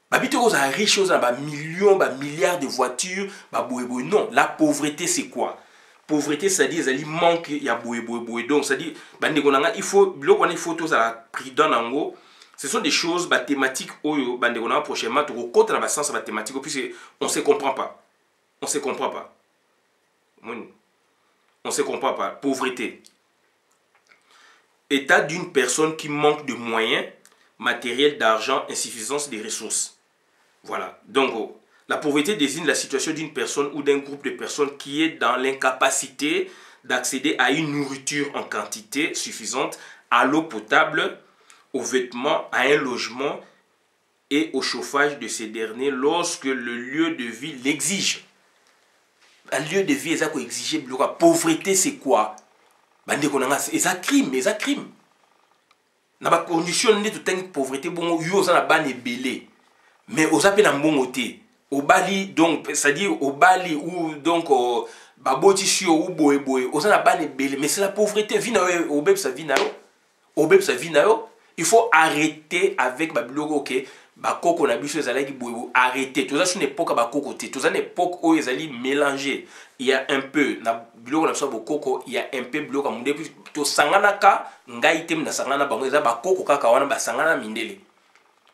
Ba bito ko za riche aux ba millions ba milliards de voitures ba boye non, la pauvreté c'est quoi? Pauvreté ça dit il manque il y a boye donc ça dit bande ko nanga il faut biloko na il faut tous à prudent nango. Ce sont des choses ba thématiques oyo bande ko na prochainement to ko na ba sens ba thématique puisque on se comprend pas. On ne se comprend pas. On ne se comprend pas. Pauvreté. État d'une personne qui manque de moyens matériels, d'argent, insuffisance des ressources. Voilà. Donc, la pauvreté désigne la situation d'une personne ou d'un groupe de personnes qui est dans l'incapacité d'accéder à une nourriture en quantité suffisante, à l'eau potable, aux vêtements, à un logement et au chauffage de ces derniers lorsque le lieu de vie l'exige. Un lieu de vie, ils ont exigé la pauvreté, c'est quoi? Ils ont crime, ils ont crime. Dans la condition de pauvreté, ils ont ban belé. Mais ils ont un bon côté. Au Bali, donc, c'est-à-dire au Bali ou donc Babotisio ou Boé, ils ont ban belé. Mais c'est la pauvreté, au Beb, ça vit au Beb, ça vit. Il faut arrêter avec Babylone, ok? Bakoko na biso ezalaki boye arrêter tout ça sur une époque bakoko te tout ça une époque où ils allaient mélanger il y a un peu na biloko na biso bokoko il y a un peu biloko munde to sangana ka ngai tem na sangana bango eza bakoko kaka wana ba sangana mindele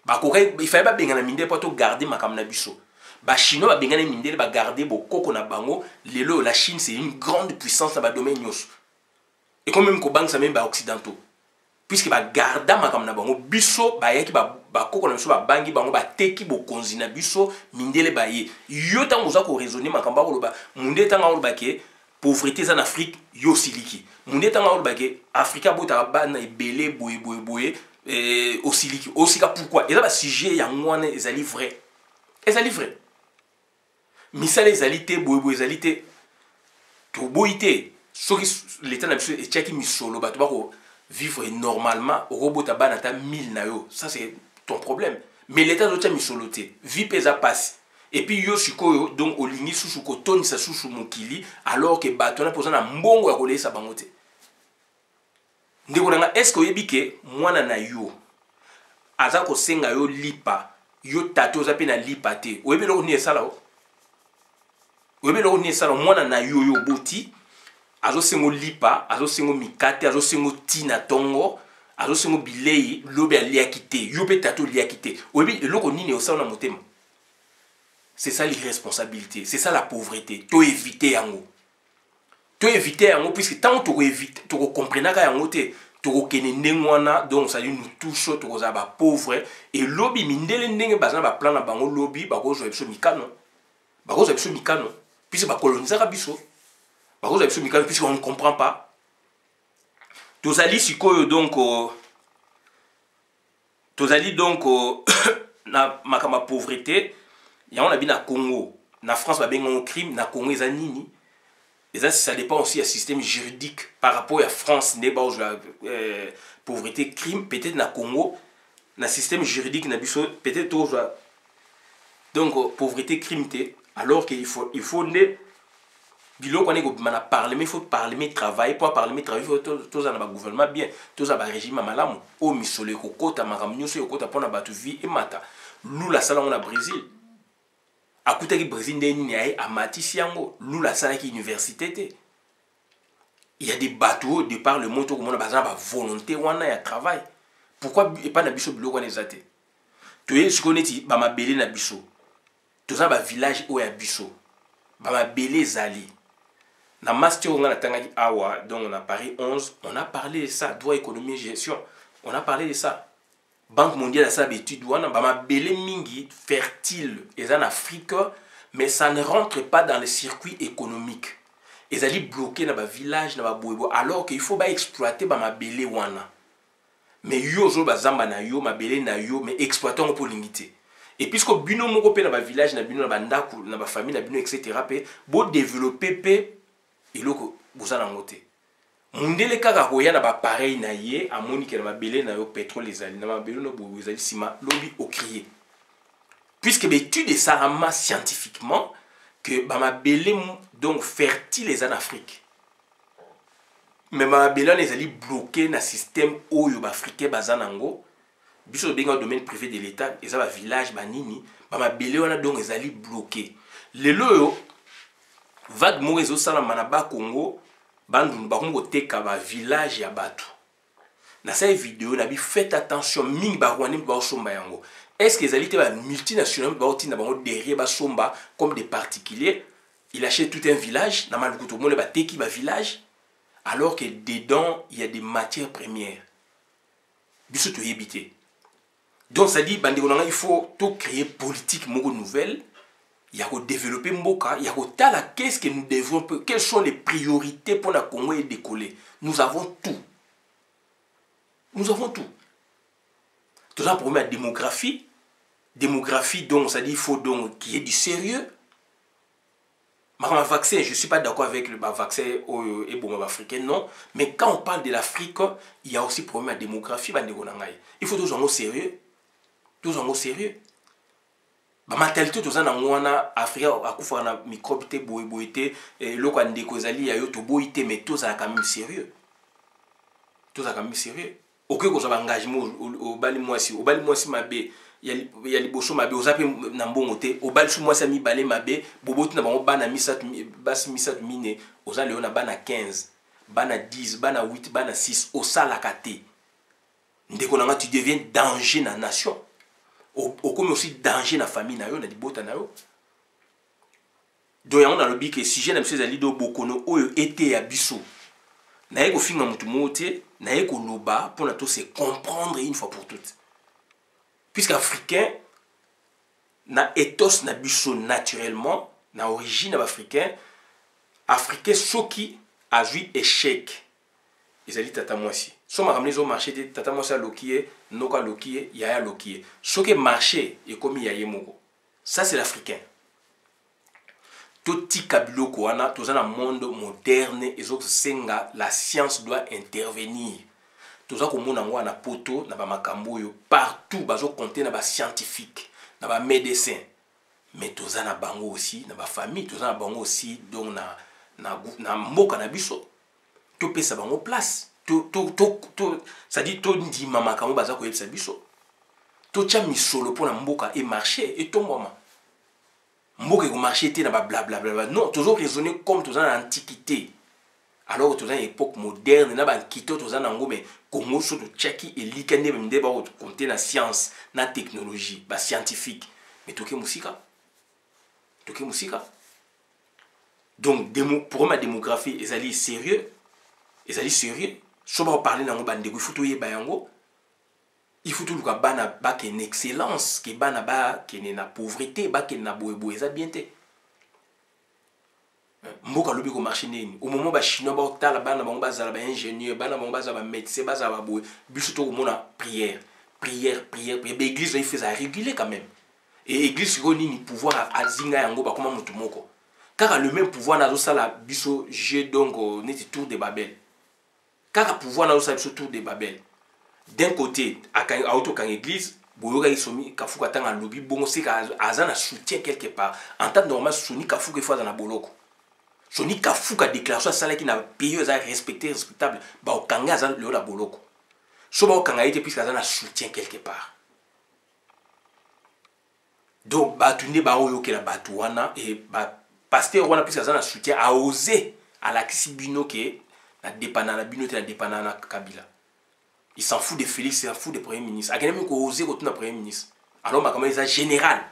bakoko il fallait ba bengana mindele pour to garder makam na biso ba chinois ba bengana mindele ba garder bokoko na bango lelo la Chine c'est une grande puissance na ba domaine nyos et quand même ko banque ça même ba occidentaux puisque ba garda makam na bango biso ba yaki ba koko na biso ba bangi bango ba teki bo konzi na biso mindele ba ye yo tango za ko raisonner makamba ko ba munde tanga ko ba ke pauvreté en Afrique yo siliki munde tanga ko ba ke Afrika bota ba na ebele boye aussi pourquoi et là sujet ya ngwana ezali vrai misala ezali te boyebo ezali te toboyi te soki l'état na biso etiaki misolo bato bako vivre normalement okobota bana ata 1000 na yo, ça c'est ton problème, mais l'état azotia misolo te vie mpe eza pasi et puis yo sikoyo donc olingi susu kotonisa susu mokili alors que bato wana mpoza na mbongo ya koleisa bango te. Ndeko nanga est-ce que oyebi ke mwana na yo aza kosenga yo lipa yo tate oza mpe na lipa te oyebi eloko nini esala o? Oyebi eloko nini esala mwana na yo yo boti azosengo lipa azosengo mikate azosengo tina tongo azosengo bilei lobi aliaki te yo mpe tate oliaki te oyebi eloko nini osala na motema? C'est ça l'irresponsabilité, c'est ça la pauvreté. To éviter yango. To éviter yango puisque tant to éviter, to comprendre yango te, to kene ndengwana donc ça dit nous touche to za ba pauvre et lobby mindele ndenge bazana ba plan na bango lobby ba ko zo biso mikano. Ba ko zo biso mikano puisque ba coloniser ka biso. Ba ko zo biso mikano puisque on ne comprend pas. Tozali sikoyo donc tozali donc na makama pauvreté. Il y a un Congo, na France, il y a un crime, na Congo, il y a nini. Et ça dépend aussi du système juridique par rapport à la France, la pauvreté, crime, peut-être na Congo, na système juridique, peut-être donc pauvreté, crime, alors qu'il faut parler, mais il faut parler, mais travailler, pour parler, mais travailler, il faut tous un gouvernement bien, tous un régime malamu, au misole, au côté, à Maramnioso, au côté, pour na batu vie et mata. Nous la salle au Brésil. Akuta ki Brésil ndeni aye amatisi yango lula sala ki université te. Il y a des bateaux de par le monde comme on a besoin de volonté wana ya travail. Pourquoi et pas na biso biloko wana ezate? Toye sikoneti ba mabele na biso. Toza ba village o ya biso. Ba mabele zali. Na master on a tangaki awa donc on a Paris 11, on a parlé de ça, droit économie et gestion. On a parlé de ça. Banque mondiale a sa étude wana ba mabele mingi fertile et en Afrique mais ça ne rentre pas dans le circuit économique. Ils allaient bloquer dans ba village na ba boyebo alors qu'il faut ba exploiter ba mabele wana. Mais yo zo ba zamba na yo mabele na yo mais exploitons pour limiter. Et puisque bino moko pe na ba village na bino na ba ndaku na ba famille na bino etc. pe bo développer pe eloko bozana ngote. Mundele kaka koya na ba pareil na ye amoni ke na mabele na yo pétrole ezali na mabele no bo ezali sima lobi au crier. Puisque l'étude est ça scientifiquement que ba mabele donc fertile en Afrique. Mais ba mabele les ali bloqué na système oyo ba africain bazanango. Biso benga domaine privé de l'état et ça ba village ba nini ba mabele wana donc les ali bloqué. Lelo yo vague mo rezo sala manaba Congo bandu bakongo teka ba village ya batu. Na cette vidéo na bi faites attention mingi ba rwani ba somba yango. Est-ce que les alliés multinationales ba derrière ba somba comme des particuliers, il achète tout un village, na maluku to monde ba teki ba village alors que dedans il y a des matières premières. Biso to yebité. Donc ça dit bandi il faut tout créer politique moko nouvelle. Il y a développer Mboka, il y a tala qu'est-ce que nous devons, quelles sont les priorités pour la Congo et décoller. Nous avons tout. Nous avons tout. Tout ça pour la démographie. Démographie, donc, ça dit il faut donc qu'il y ait du sérieux. Mais un vaccin, je ne suis pas d'accord avec le vaccin et bon africain, non. Mais quand on parle de l'Afrique, il y a aussi problème de démographie. Il faut toujours au sérieux. Toujours au sérieux. Ba mentalité to zana ngwana Afrika akufa na microbe te boy te loko ndeko zali ya yo to boy te mais to za quand même sérieux. To za quand même sérieux. OK ko za engagement au bali mwasi mabe ya liboso mabe ozape na mbongo te au bali mwasi mi balé mabe boboti na bango bana misatu basi misatu mine oza leo na bana 15 bana 10 bana 8 bana 6 au sala kate. Ndeko nanga tu deviens danger na nation. Comme aussi danger na famille na yo na dibota na yo. Donc on a le bi que si j'ai monsieur Zalido bokono oyo été ya biso. Na yeko finga mutu mote, na yeko loba pour na to se comprendre une fois pour toutes. Puisque africain na ethos na biso naturellement, na origine africain, africain soki a vu échec. Ezali tata mwasi. so makambo ezo marché te tata mwasi aloki ye noko aloki ye yaya aloki ye soki marché ekomi ya ye moko. Ça c'est l'africain. Totika biloko wana toza na monde moderne ezosenga la science doit intervenir. Toza komona ngo na poto na ba makambo oyo partout bazo compter na ba scientifique na ba médecin. Mais toza na bango aussi na ba famille, toza na bango aussi donc na mboka na biso. To pesa bango place. Ça dit to ndima makambo baza ko yebisa biso. To tia misolo pour na mboka et marché et tomboma. Mboka ko marché te na ba blablabla. Non, toujours raisonner comme toza na antiquité. Alors toza na époque moderne na ba nkito toza na ngo mais Congo so to cheki elikande bemde ba compter na science, na technologie, ba scientifique. Mais toke musika. Toke musika. Donc pour ma démographie, ezali sérieux. Ezali sérieux. So ba parler na ngo ba ndeko, il faut to yeba yango. Il faut tout le cas bana ba ken excellence, ke bana ba ken na pauvreté, ba ken na boyebo eza bien te. Mboka lobi ko marché nini. Au moment ba chinois ba otala bana bango bazala ba ingénieur, bana bango bazala ba médecin, bazala ba boy. Biso to mona prière. Prière. Ba église il fait ça réguler quand même. Et église ko nini pouvoir azinga yango ba koma mutu moko. Car le même pouvoir na zo sala biso jeu donc neti tour de Babel. Car pouvoir na zo sala biso tour de Babel. D'un côté, à auto quand église, boyoga isomi kafuka tanga lobby bongo c'est azana soutien quelque part. En temps normal soni kafuka fois dans la boloko. Soni kafuka déclaration sala qui n'a payé za respectable ba okanga za le la boloko. So ba okanga été puisque azana soutien quelque part. Donc ba tunde ba oyo ke la batuana et ba pasteur wana puisque azana soutien a osé à la kisibino ke na dépendant na bino te na dépendant na Kabila. Il s'en fout de Félix, il s'en fout du Premier ministre. Il a osé retourner au Premier ministre. Alors, il est général.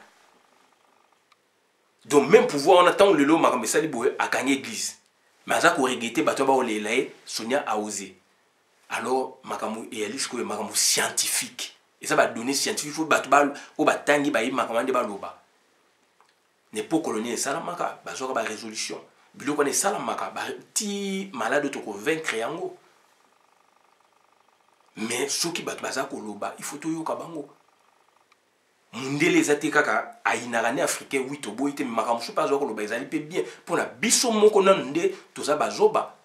Donc, même pouvoir, on attend le lot, il a gagné l'église. Mais il a regretté, Sonia a osé. Alors, il y a des scientifique. Et ça va donner scientifique. Il faut que n'est pas colonial, ça la résolution. Il faut que ça la malade de convaincre. Mais ceux qui battent baza koloba, il faut tout yoka bango. Mundele zate kaka aïnarane africain oui to boite mais makamusu pas zo koloba ezali pe bien pour la biso moko nande toza bazoba.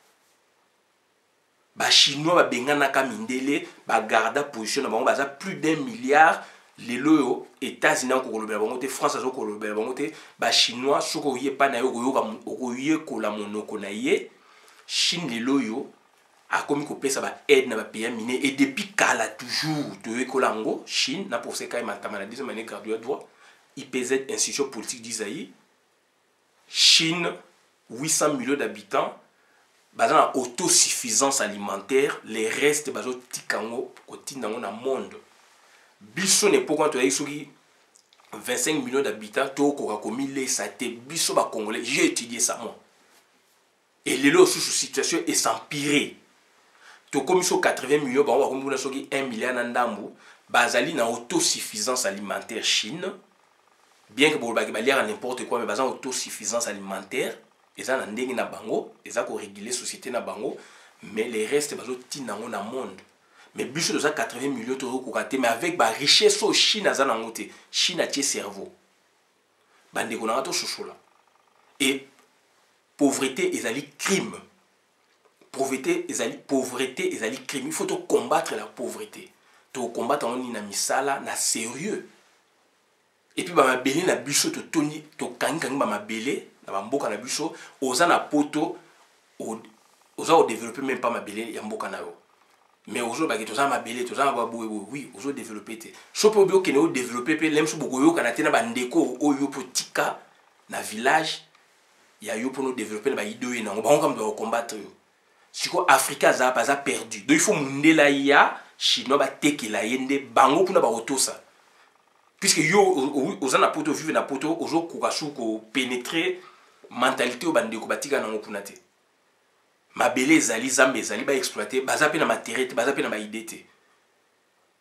Ba chinois ba bengana ka mindele ba garda position na bango baza plus d'1 milliard lelo yo États-Unis ko koloba bango te France zo koloba bango te ba chinois soko yé pa na yo ko yé ko la monoko na ye Chine lelo yo a commis que ça va aide na ba pays miné et depuis kala toujours de Ekolango Chine na pour ces cas matama la deuxième année graduate droit IPZ institution politique d'Isaïe Chine 800 millions d'habitants basant en autosuffisance alimentaire les restes bazo tikango kotindango na monde biso ne pourquoi tu as ici 25 millions d'habitants to ko komi les saté biso ba congolais j'ai étudié ça moi et les lots sous situation est s'empirer. To comme 80 millions, bah on va 1 milliard d'andambo, basali na autosuffisance alimentaire Chine. Bien que pour le n'importe quoi, mais basant autosuffisance alimentaire, et ça n'a na bango, et ça qu'on réguler société na bango, mais les restes baso tinango na monde. Mais biso de ça 80 millions d'euros kokaté, mais avec ba richesse au Chine à zanangote, Chine a tié cerveau. Bande konato chochola. Et pauvreté ezali crime. Pauvreté ezali crime. Il faut combattre la pauvreté. To combattre on na misala na sérieux. Et puis ba mabele na biso to toni to kangi ba mabele na ba mboka na biso oza na poto oza o développer même pas mabele ya mboka na yo. Mais ozo ba to za mabele to za ba oui ozo développer te. So po bio kene o développer pe lem so bokoyo kana te na ba ndeko oyo potika na village ya yo pour nous développer ba idée na on ba comme de combattre yo. Si quoi Africa za pas perdu. Donc il faut mundela ya chinois ba tekela yende bango kuna ba otosa. Puisque yo oza na poto vivre na poto ozo kokasu ko pénétrer mentalité o bande ko batika na kuna te. Mabele zali zambe zali ba exploiter baza pe na matériel baza pe na ba idée te.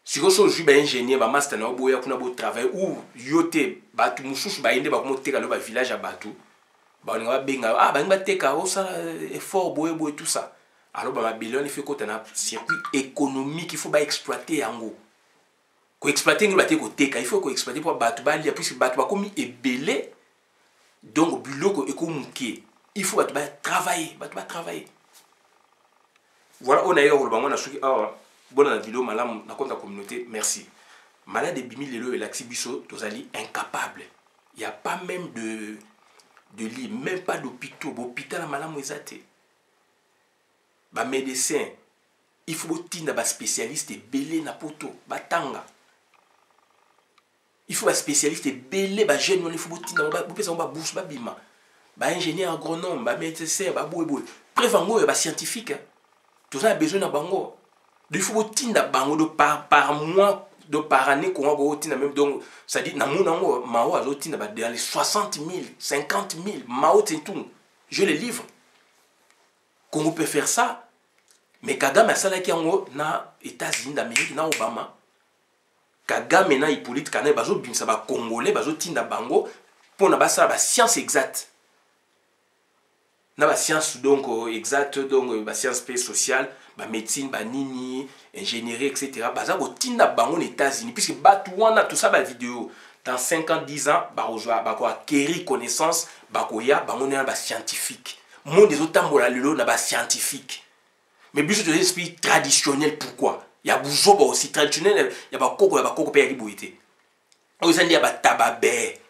Si ko so ju ba ingénieur ba master na boya kuna bo travail ou yote batu mususu ba yende ba ko teka lo ba village a batu. Ba on va benga ah ba ngba teka o ça effort boye tout ça. alors ba mabele il faut que un circuit économique, il faut ba exploiter yango. Ko exploiter ngolo baté ko teka, il faut ko exploiter pour batu ba lia puisque batu ba komi ebelé. Donc biloko ekomuke, il faut batu ba travailler, Voilà, on a eu le bango na suki bonne la vidéo malam na compte la communauté, merci. Malade bimi lelo et l'axibiso tozali incapable. Il y a pas même de lit, même pas d'hôpital, l'hôpital à malam ezate. Ba médecin, il faut tinda ba spécialiste belé na poto, ba tanga. Il faut un spécialiste belé, ba jeune, il faut tinda ba pesa ba bourse ba bima. Ba ingénieur agronome, ba médecin, ba boy. Prévango ba scientifique. Tout ça a besoin de bango. Il faut tinda bango de par mois, de par année qu'on va tinda même donc ça dit na monango mao azo tinda ba dans les 60 000, 50 000 mao c'est tout. Je les livre. Comment on peut faire ça? Mais Kagame a ça qui est na États-Unis d'Amérique, na Obama. Kagame na Hippolyte Kana bazo bimsa ba congolais bazo tinda bango pour na ba ça ba science exacte. Na ba science donc exacte donc ba science sociale, ba médecine, ba nini, ingénierie etc. Baza ko tinda bango aux États-Unis puisque batouana tout ça ba vidéo dans 5 ans 10 ans ba ko acquérir connaissance ba ko ya bango na ba scientifique. Monde des autres tambola lelo na ba scientifique. Mais biso de l'esprit traditionnel pourquoi? Il y a bouzoba aussi traditionnel, il y a ba koko pe ya liboité. Aux Indiens ba tababé.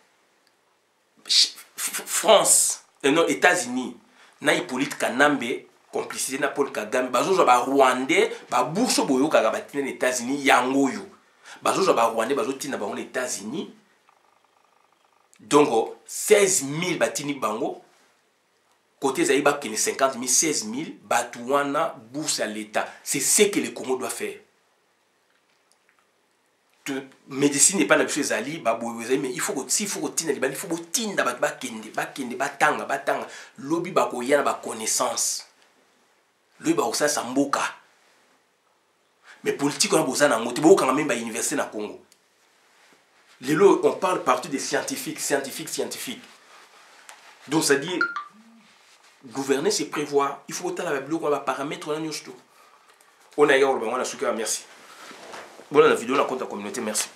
France, non États-Unis, na Hippolyte Kanambe, complicité na Paul Kagame, bazo ba Rwandais, ba bourso boyo kaga ba tina États-Unis yango yo. Bazo ba Rwandais bazo tina ba États-Unis. Donc 16 000 batini bango. Côté Zaïba qui est 50 000, 16 000, Batouana, bourse à l'État. C'est ce que le Congo doit faire. Médecine n'est pas la chose Zali, mais il faut que s'il faut que il faut que tinda batanga, lobby bako yana ba connaissance. Lobby bako ça samboka. Mais politique on a besoin d'un motif, quand même ba université na Congo. Lelo on parle partout des scientifiques. Donc ça dit gouverner c'est prévoir, il faut autant la bloc on va paramètres on a eu on a merci. Bon la vidéo la compte la communauté, merci.